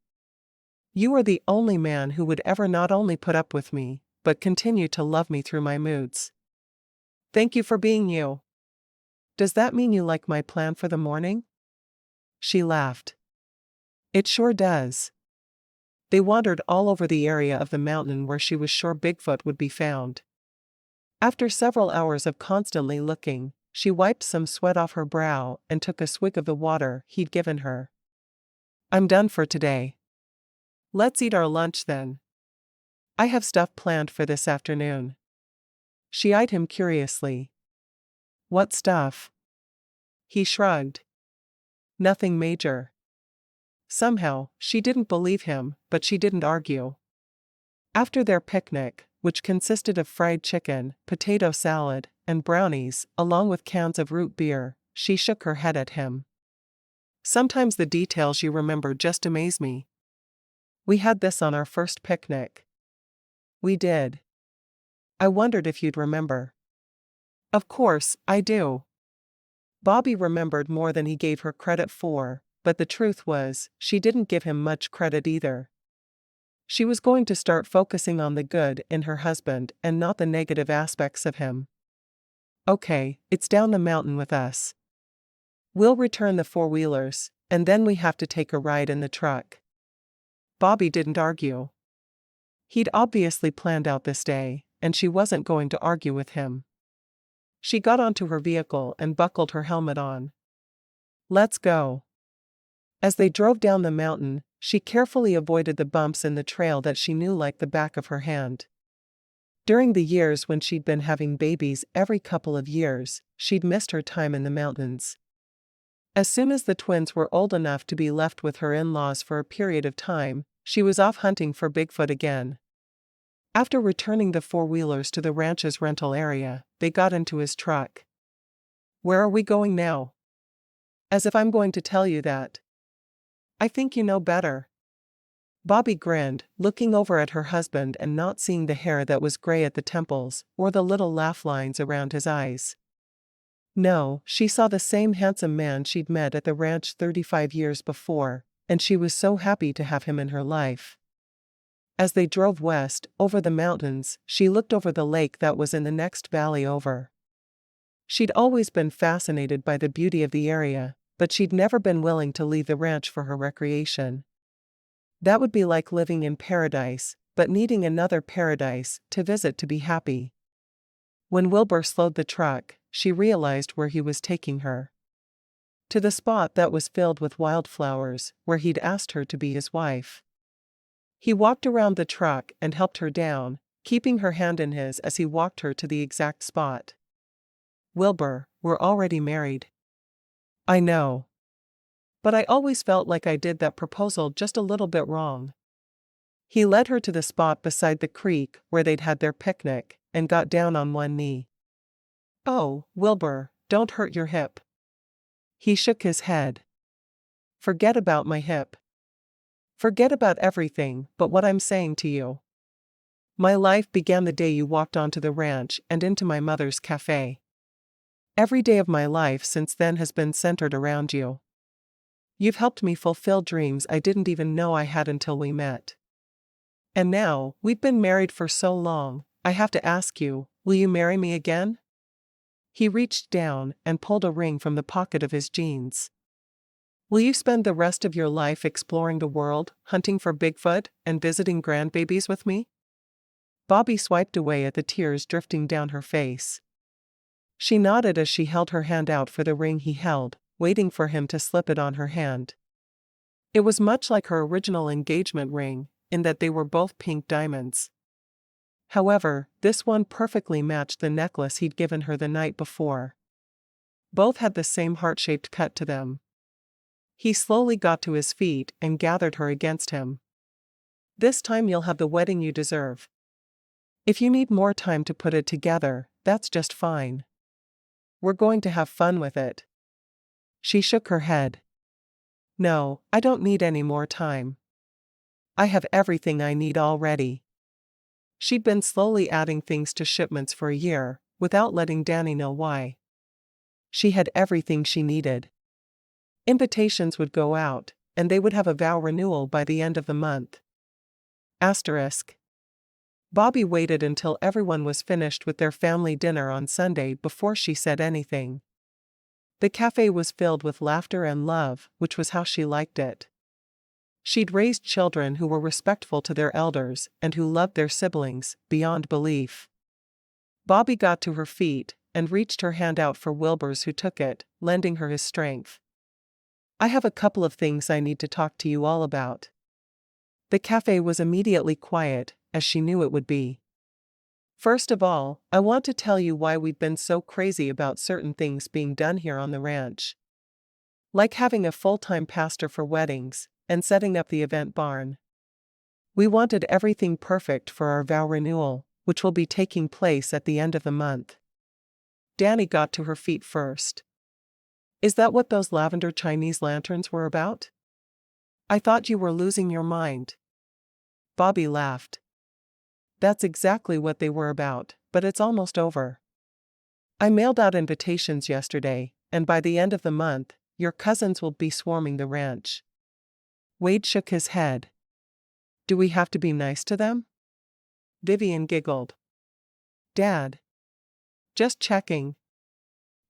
A: You are the only man who would ever not only put up with me, but continue to love me through my moods. Thank you for being you." "Does that mean you like my plan for the morning?" She laughed. "It sure does." They wandered all over the area of the mountain where she was sure Bigfoot would be found. After several hours of constantly looking, she wiped some sweat off her brow and took a swig of the water he'd given her. "I'm done for today. Let's eat our lunch then. I have stuff planned for this afternoon." She eyed him curiously. "What stuff?" He shrugged. "Nothing major." Somehow, she didn't believe him, but she didn't argue. After their picnic, which consisted of fried chicken, potato salad, and brownies, along with cans of root beer, she shook her head at him. "Sometimes the details you remember just amaze me. We had this on our first picnic." "We did. I wondered if you'd remember." "Of course, I do." Bobbi remembered more than he gave her credit for, but the truth was, she didn't give him much credit either. She was going to start focusing on the good in her husband and not the negative aspects of him. Okay, it's down the mountain with us. We'll return the four-wheelers, and then we have to take a ride in the truck. Bobbi didn't argue. He'd obviously planned out this day, and she wasn't going to argue with him. She got onto her vehicle and buckled her helmet on. Let's go. As they drove down the mountain, she carefully avoided the bumps in the trail that she knew like the back of her hand. During the years when she'd been having babies every couple of years, she'd missed her time in the mountains. As soon as the twins were old enough to be left with her in-laws for a period of time, she was off hunting for Bigfoot again. After returning the four-wheelers to the ranch's rental area, they got into his truck. Where are we going now? As if I'm going to tell you that. I think you know better. Bobbi grinned, looking over at her husband and not seeing the hair that was gray at the temples, or the little laugh lines around his eyes. No, she saw the same handsome man she'd met at the ranch 35 years before, and she was so happy to have him in her life. As they drove west, over the mountains, she looked over the lake that was in the next valley over. She'd always been fascinated by the beauty of the area, but she'd never been willing to leave the ranch for her recreation. That would be like living in paradise, but needing another paradise to visit to be happy. When Wilbur slowed the truck, she realized where he was taking her. To the spot that was filled with wildflowers, where he'd asked her to be his wife. He walked around the truck and helped her down, keeping her hand in his as he walked her to the exact spot. Wilbur, we're already married. I know. But I always felt like I did that proposal just a little bit wrong. He led her to the spot beside the creek where they'd had their picnic, and got down on one knee. Oh, Wilbur, don't hurt your hip. He shook his head. Forget about my hip. Forget about everything but what I'm saying to you. My life began the day you walked onto the ranch and into my mother's cafe. Every day of my life since then has been centered around you. You've helped me fulfill dreams I didn't even know I had until we met. And now, we've been married for so long, I have to ask you, will you marry me again? He reached down and pulled a ring from the pocket of his jeans. Will you spend the rest of your life exploring the world, hunting for Bigfoot, and visiting grandbabies with me? Bobbi swiped away at the tears drifting down her face. She nodded as she held her hand out for the ring he held, waiting for him to slip it on her hand. It was much like her original engagement ring, in that they were both pink diamonds. However, this one perfectly matched the necklace he'd given her the night before. Both had the same heart-shaped cut to them. He slowly got to his feet and gathered her against him. This time you'll have the wedding you deserve. If you need more time to put it together, that's just fine. We're going to have fun with it. She shook her head. No, I don't need any more time. I have everything I need already. She'd been slowly adding things to shipments for a year, without letting Danny know why. She had everything she needed. Invitations would go out, and they would have a vow renewal by the end of the month. Asterisk. Bobbi waited until everyone was finished with their family dinner on Sunday before she said anything. The cafe was filled with laughter and love, which was how she liked it. She'd raised children who were respectful to their elders and who loved their siblings beyond belief. Bobbi got to her feet and reached her hand out for Wilbur's, who took it, lending her his strength. I have a couple of things I need to talk to you all about. The cafe was immediately quiet, as she knew it would be. First of all, I want to tell you why we've been so crazy about certain things being done here on the ranch. Like having a full-time pastor for weddings, and setting up the event barn. We wanted everything perfect for our vow renewal, which will be taking place at the end of the month. Danny got to her feet first. Is that what those lavender Chinese lanterns were about? I thought you were losing your mind. Bobbi laughed. That's exactly what they were about, but it's almost over. I mailed out invitations yesterday, and by the end of the month, your cousins will be swarming the ranch. Wade shook his head. Do we have to be nice to them? Vivian giggled. Dad. Just checking.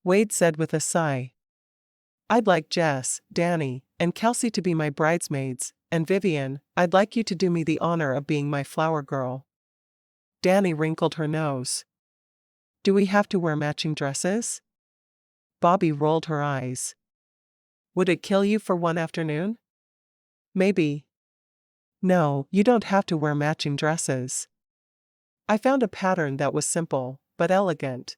A: Wade said with a sigh. I'd like Jess, Danny, and Kelsey to be my bridesmaids, and Vivian, I'd like you to do me the honor of being my flower girl. Danny wrinkled her nose. Do we have to wear matching dresses? Bobbi rolled her eyes. Would it kill you for one afternoon? Maybe. No, you don't have to wear matching dresses. I found a pattern that was simple, but elegant.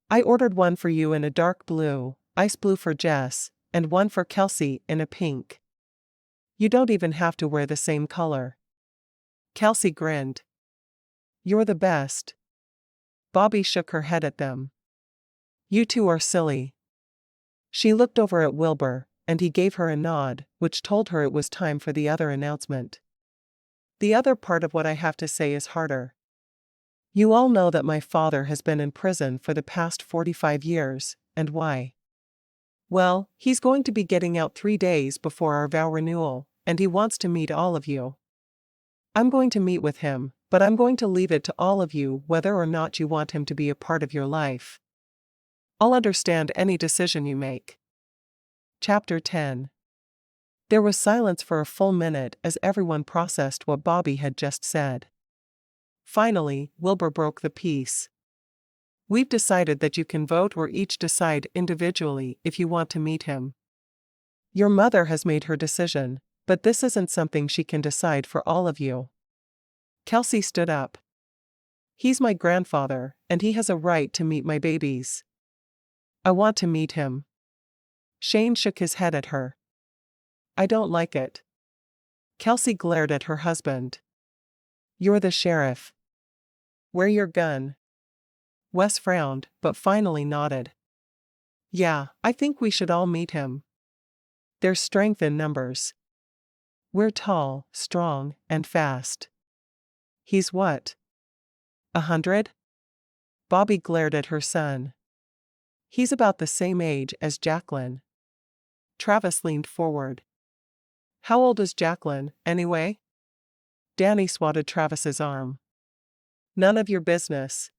A: I ordered one for you in a dark blue, ice blue for Jess, and one for Kelsey in a pink. You don't even have to wear the same color. Kelsey grinned. You're the best. Bobbi shook her head at them. You two are silly. She looked over at Wilbur, and he gave her a nod, which told her it was time for the other announcement. The other part of what I have to say is harder. You all know that my father has been in prison for the past 45 years, and why? Well, he's going to be getting out 3 days before our vow renewal, and he wants to meet all of you. I'm going to meet with him, but I'm going to leave it to all of you whether or not you want him to be a part of your life. I'll understand any decision you make. Chapter 10. There was silence for a full minute as everyone processed what Bobbi had just said. Finally, Wilbur broke the peace. We've decided that you can vote or each decide individually if you want to meet him. Your mother has made her decision, but this isn't something she can decide for all of you. Kelsey stood up. He's my grandfather, and he has a right to meet my babies. I want to meet him. Shane shook his head at her. I don't like it. Kelsey glared at her husband. You're the sheriff. Wear your gun. Wes frowned, but finally nodded. Yeah, I think we should all meet him. There's strength in numbers. We're tall, strong, and fast. He's what? 100? Bobbi glared at her son. He's about the same age as Jacqueline. Travis leaned forward. How old is Jacqueline, anyway? Danny swatted Travis's arm. None of your business.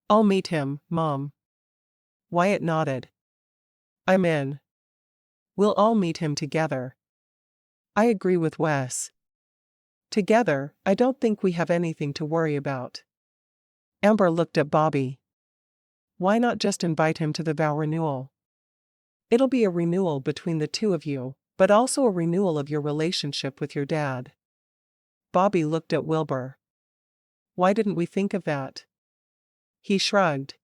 A: I'll meet him, Mom. Wyatt nodded. I'm in. We'll all meet him together. I agree with Wes. Together, I don't think we have anything to worry about. Amber looked at Bobbi. Why not just invite him to the vow renewal? It'll be a renewal between the two of you, but also a renewal of your relationship with your dad. Bobbi looked at Wilbur. Why didn't we think of that? He shrugged.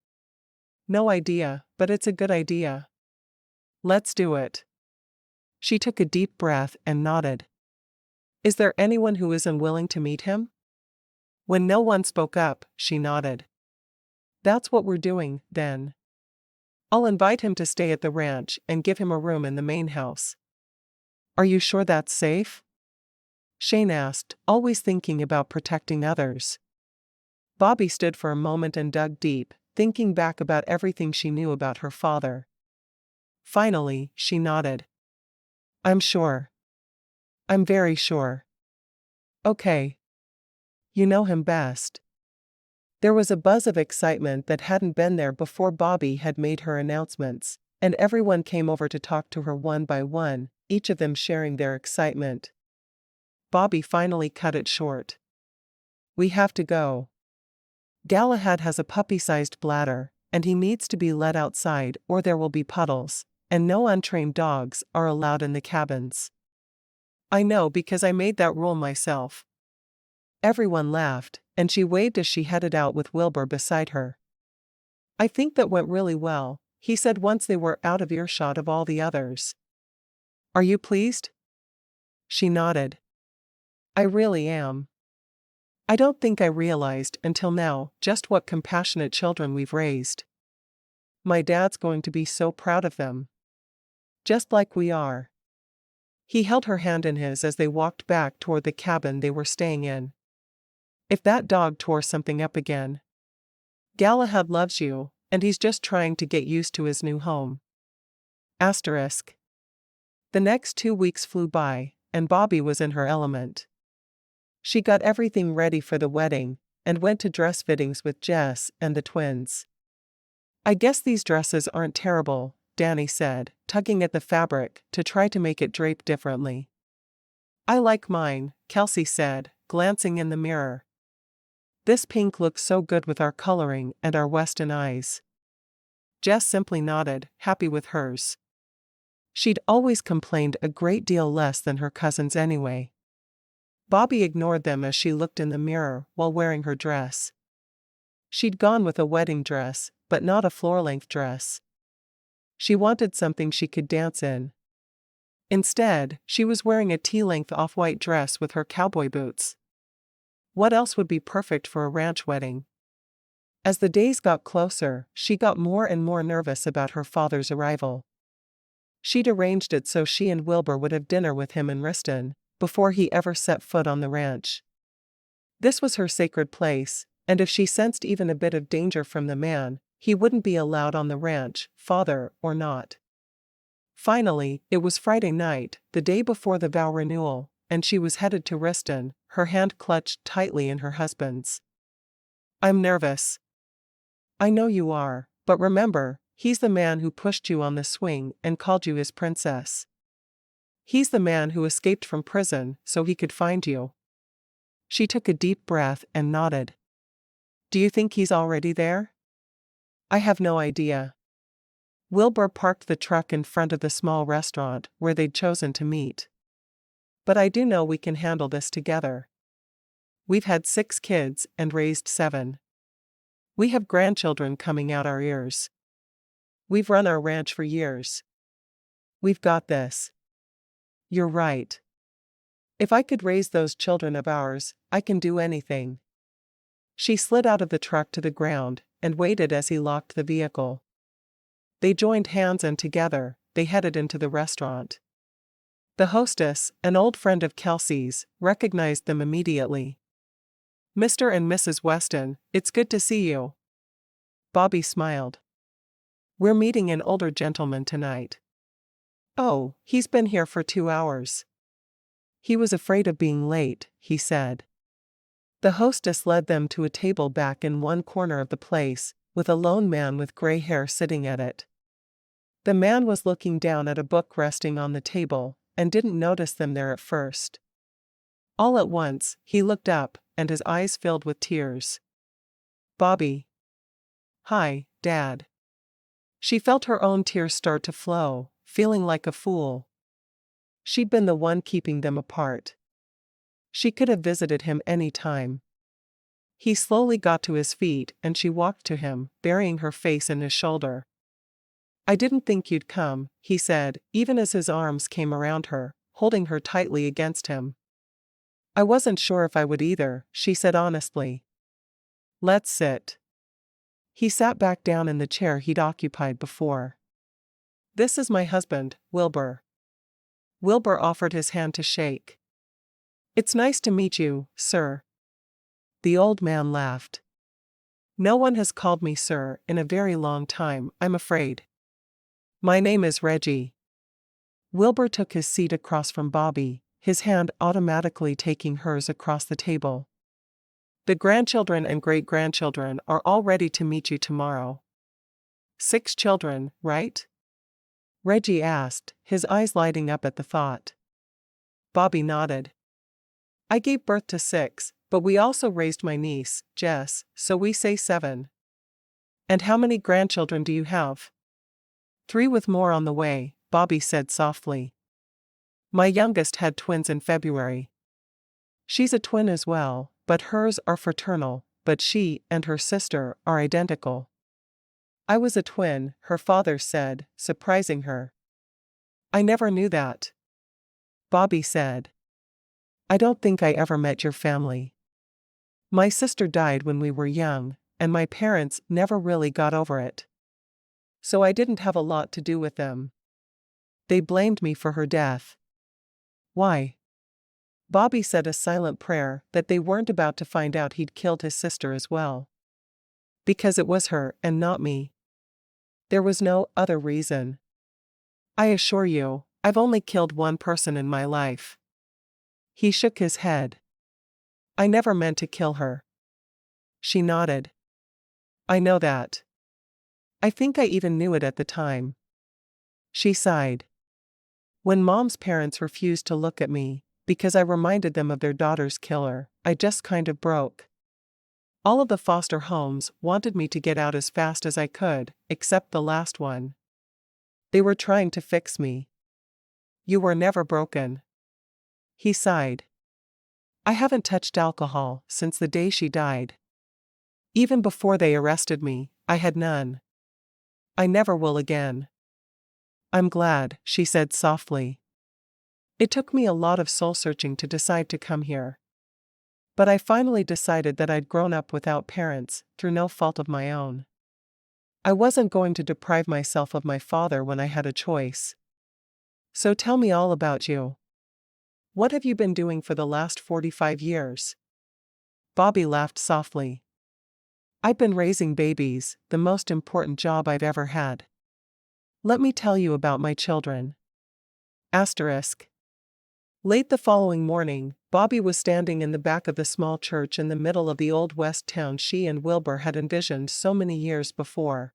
A: No idea, but it's a good idea. Let's do it. She took a deep breath and nodded. Is there anyone who isn't willing to meet him? When no one spoke up, she nodded. That's what we're doing, then. I'll invite him to stay at the ranch and give him a room in the main house. Are you sure that's safe? Shane asked, always thinking about protecting others. Bobbi stood for a moment and dug deep, thinking back about everything she knew about her father. Finally, she nodded. I'm sure. I'm very sure. Okay. You know him best. There was a buzz of excitement that hadn't been there before Bobbi had made her announcements, and everyone came over to talk to her one by one, each of them sharing their excitement. Bobbi finally cut it short. We have to go. Galahad has a puppy-sized bladder, and he needs to be let outside or there will be puddles, and no untrained dogs are allowed in the cabins. I know because I made that rule myself. Everyone laughed, and she waved as she headed out with Wilbur beside her. I think that went really well, he said once they were out of earshot of all the others. Are you pleased? She nodded. I really am. I don't think I realized until now just what compassionate children we've raised. My dad's going to be so proud of them. Just like we are. He held her hand in his as they walked back toward the cabin they were staying in. If that dog tore something up again. Galahad loves you, and he's just trying to get used to his new home. Asterisk. The next 2 weeks flew by, and Bobbi was in her element. She got everything ready for the wedding, and went to dress fittings with Jess and the twins. I guess these dresses aren't terrible, Danny said, tugging at the fabric to try to make it drape differently. I like mine, Kelsey said, glancing in the mirror. This pink looks so good with our coloring and our Weston eyes. Jess simply nodded, happy with hers. She'd always complained a great deal less than her cousins anyway. Bobbi ignored them as she looked in the mirror while wearing her dress. She'd gone with a wedding dress, but not a floor-length dress. She wanted something she could dance in. Instead, she was wearing a tea-length off-white dress with her cowboy boots. What else would be perfect for a ranch wedding? As the days got closer, she got more and more nervous about her father's arrival. She'd arranged it so she and Wilbur would have dinner with him in Weston before he ever set foot on the ranch. This was her sacred place, and if she sensed even a bit of danger from the man, he wouldn't be allowed on the ranch, father or not. Finally, it was Friday night, the day before the vow renewal, and she was headed to Weston, her hand clutched tightly in her husband's. I'm nervous. I know you are, but remember, he's the man who pushed you on the swing and called you his princess. He's the man who escaped from prison so he could find you. She took a deep breath and nodded. Do you think he's already there? I have no idea. Wilbur parked the truck in front of the small restaurant where they'd chosen to meet. But I do know we can handle this together. We've had 6 kids and raised 7. We have grandchildren coming out our ears. We've run our ranch for years. We've got this. You're right. If I could raise those children of ours, I can do anything. She slid out of the truck to the ground and waited as he locked the vehicle. They joined hands and together, they headed into the restaurant. The hostess, an old friend of Kelsey's, recognized them immediately. Mr. and Mrs. Weston, it's good to see you. Bobbi smiled. We're meeting an older gentleman tonight. Oh, he's been here for 2 hours. He was afraid of being late, he said. The hostess led them to a table back in one corner of the place, with a lone man with gray hair sitting at it. The man was looking down at a book resting on the table, and didn't notice them there at first. All at once, he looked up, and his eyes filled with tears. Bobbi. Hi, Dad. She felt her own tears start to flow, feeling like a fool. She'd been the one keeping them apart. She could have visited him any time. He slowly got to his feet and she walked to him, burying her face in his shoulder. I didn't think you'd come, he said, even as his arms came around her, holding her tightly against him. I wasn't sure if I would either, she said honestly. Let's sit. He sat back down in the chair he'd occupied before. This is my husband, Wilbur. Wilbur offered his hand to shake. It's nice to meet you, sir. The old man laughed. No one has called me sir in a very long time, I'm afraid. My name is Reggie. Wilbur took his seat across from Bobbi, his hand automatically taking hers across the table. The grandchildren and great-grandchildren are all ready to meet you tomorrow. 6 children, right? Reggie asked, his eyes lighting up at the thought. Bobbi nodded. I gave birth to 6, but we also raised my niece, Jess, so we say 7. And how many grandchildren do you have? 3 with more on the way, Bobbi said softly. My youngest had twins in February. She's a twin as well, but hers are fraternal, but she and her sister are identical. I was a twin, her father said, surprising her. I never knew that. Bobbi said. I don't think I ever met your family. My sister died when we were young, and my parents never really got over it. So I didn't have a lot to do with them. They blamed me for her death. Why? Bobbi said a silent prayer that they weren't about to find out he'd killed his sister as well. Because it was her and not me. There was no other reason. I assure you, I've only killed one person in my life. He shook his head. I never meant to kill her. She nodded. I know that. I think I even knew it at the time. She sighed. When Mom's parents refused to look at me, because I reminded them of their daughter's killer, I just kind of broke. All of the foster homes wanted me to get out as fast as I could, except the last one. They were trying to fix me. You were never broken. He sighed. I haven't touched alcohol since the day she died. Even before they arrested me, I had none. I never will again. I'm glad, she said softly. It took me a lot of soul-searching to decide to come here. But I finally decided that I'd grown up without parents, through no fault of my own. I wasn't going to deprive myself of my father when I had a choice. So tell me all about you. What have you been doing for the last 45 years? Bobbi laughed softly. I've been raising babies, the most important job I've ever had. Let me tell you about my children. Asterisk. Late the following morning, Bobbi was standing in the back of the small church in the middle of the old west town she and Wilbur had envisioned so many years before.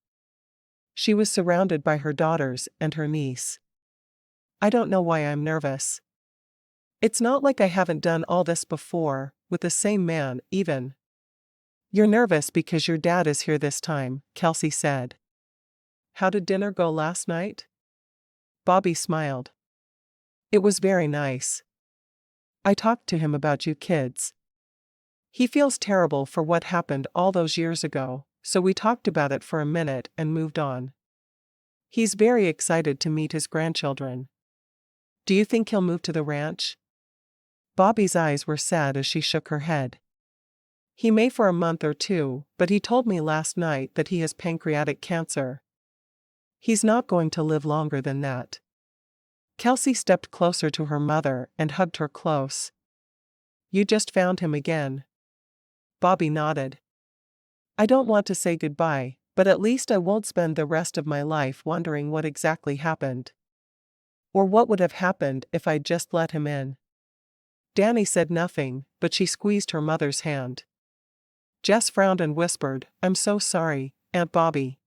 A: She was surrounded by her daughters and her niece. I don't know why I'm nervous. It's not like I haven't done all this before, with the same man, even. You're nervous because your dad is here this time, Kelsey said. How did dinner go last night? Bobbi smiled. It was very nice. I talked to him about you kids. He feels terrible for what happened all those years ago, so we talked about it for a minute and moved on. He's very excited to meet his grandchildren. Do you think he'll move to the ranch? Bobbi's eyes were sad as she shook her head. He may for a month or two, but he told me last night that he has pancreatic cancer. He's not going to live longer than that. Kelsey stepped closer to her mother and hugged her close. You just found him again. Bobbi nodded. I don't want to say goodbye, but at least I won't spend the rest of my life wondering what exactly happened. Or what would have happened if I'd just let him in. Danny said nothing, but she squeezed her mother's hand. Jess frowned and whispered, I'm so sorry, Aunt Bobbi.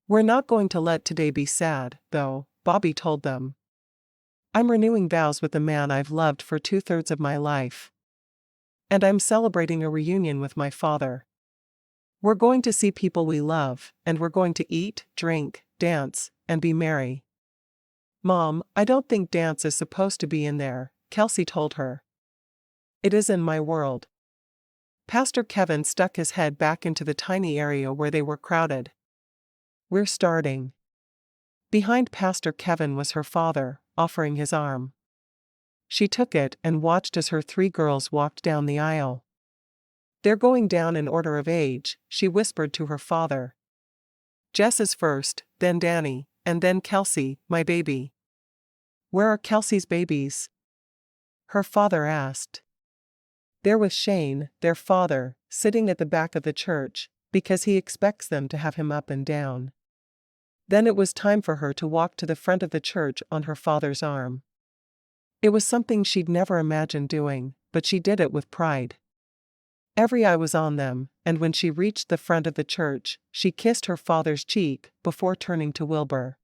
A: We're not going to let today be sad, though, Bobbi told them. I'm renewing vows with the man I've loved for 2/3 of my life. And I'm celebrating a reunion with my father. We're going to see people we love, and we're going to eat, drink, dance, and be merry. Mom, I don't think dance is supposed to be in there, Kelsey told her. It is in my world. Pastor Kevin stuck his head back into the tiny area where they were crowded. We're starting. Behind Pastor Kevin was her father, offering his arm. She took it and watched as her 3 girls walked down the aisle. They're going down in order of age, she whispered to her father. Jess is first, then Danny, and then Kelsey, my baby. Where are Kelsey's babies? Her father asked. They're with Shane, their father, sitting at the back of the church, because he expects them to have him up and down. Then it was time for her to walk to the front of the church on her father's arm. It was something she'd never imagined doing, but she did it with pride. Every eye was on them, and when she reached the front of the church, she kissed her father's cheek before turning to Wilbur.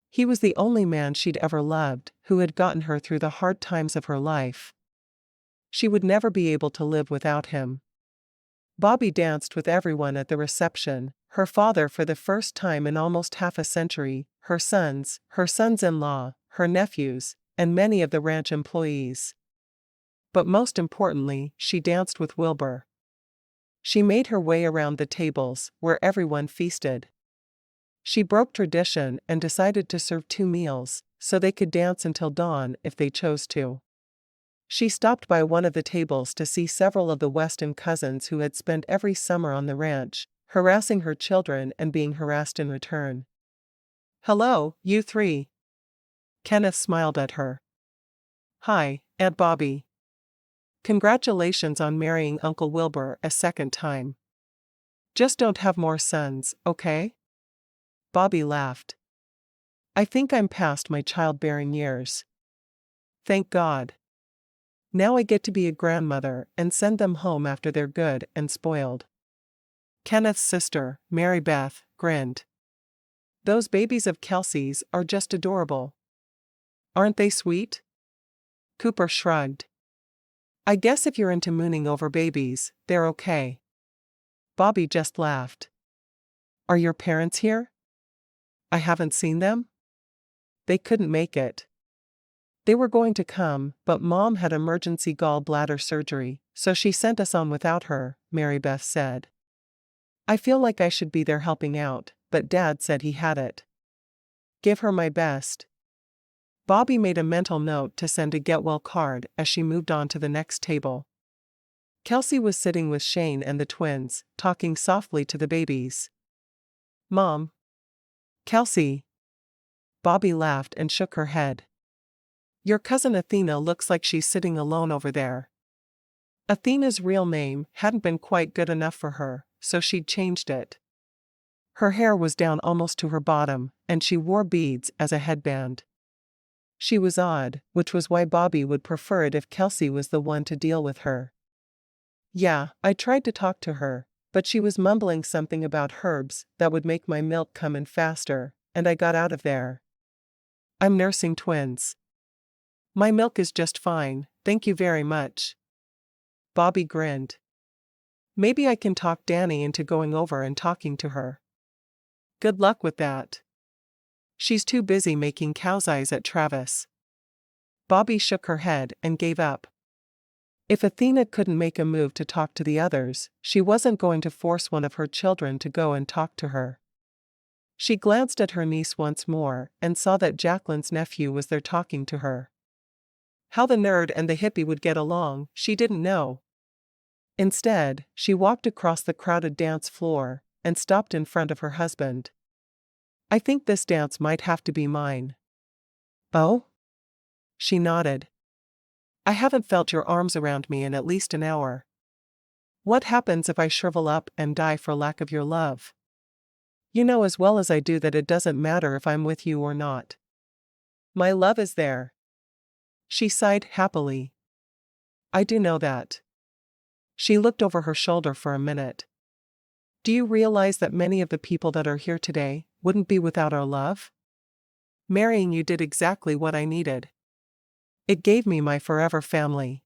A: He was the only man she'd ever loved, who had gotten her through the hard times of her life. She would never be able to live without him. Bobbi danced with everyone at the reception, her father for the first time in almost half a century, her sons-in-law, her nephews, and many of the ranch employees. But most importantly, she danced with Wilbur. She made her way around the tables, where everyone feasted. She broke tradition and decided to serve 2 meals, so they could dance until dawn if they chose to. She stopped by one of the tables to see several of the Weston cousins who had spent every summer on the ranch, harassing her children and being harassed in return. Hello, you 3. Kenneth smiled at her. Hi, Aunt Bobbi. Congratulations on marrying Uncle Wilbur a second time. Just don't have more sons, okay? Bobbi laughed. I think I'm past my childbearing years. Thank God. Now I get to be a grandmother and send them home after they're good and spoiled. Kenneth's sister, Mary Beth, grinned. Those babies of Kelsey's are just adorable. Aren't they sweet? Cooper shrugged. I guess if you're into mooning over babies, they're okay. Bobbi just laughed. Are your parents here? I haven't seen them. They couldn't make it. They were going to come, but Mom had emergency gallbladder surgery, so she sent us on without her, Mary Beth said. I feel like I should be there helping out, but Dad said he had it. Give her my best. Bobbi made a mental note to send a get well card as she moved on to the next table. Kelsey was sitting with Shane and the twins, talking softly to the babies. Mom. Kelsey. Bobbi laughed and shook her head. Your cousin Athena looks like she's sitting alone over there. Athena's real name hadn't been quite good enough for her, so she'd changed it. Her hair was down almost to her bottom, and she wore beads as a headband. She was odd, which was why Bobbi would prefer it if Kelsey was the one to deal with her. Yeah, I tried to talk to her, but she was mumbling something about herbs that would make my milk come in faster, and I got out of there. I'm nursing twins. My milk is just fine, thank you very much. Bobbi grinned. Maybe I can talk Danny into going over and talking to her. Good luck with that. She's too busy making cow's eyes at Travis. Bobbi shook her head and gave up. If Athena couldn't make a move to talk to the others, she wasn't going to force one of her children to go and talk to her. She glanced at her niece once more and saw that Jacqueline's nephew was there talking to her. How the nerd and the hippie would get along, she didn't know. Instead, she walked across the crowded dance floor and stopped in front of her husband. I think this dance might have to be mine. Oh? She nodded. I haven't felt your arms around me in at least an hour. What happens if I shrivel up and die for lack of your love? You know as well as I do that it doesn't matter if I'm with you or not. My love is there. She sighed happily. I do know that. She looked over her shoulder for a minute. Do you realize that many of the people that are here today wouldn't be without our love? Marrying you did exactly what I needed. It gave me my forever family.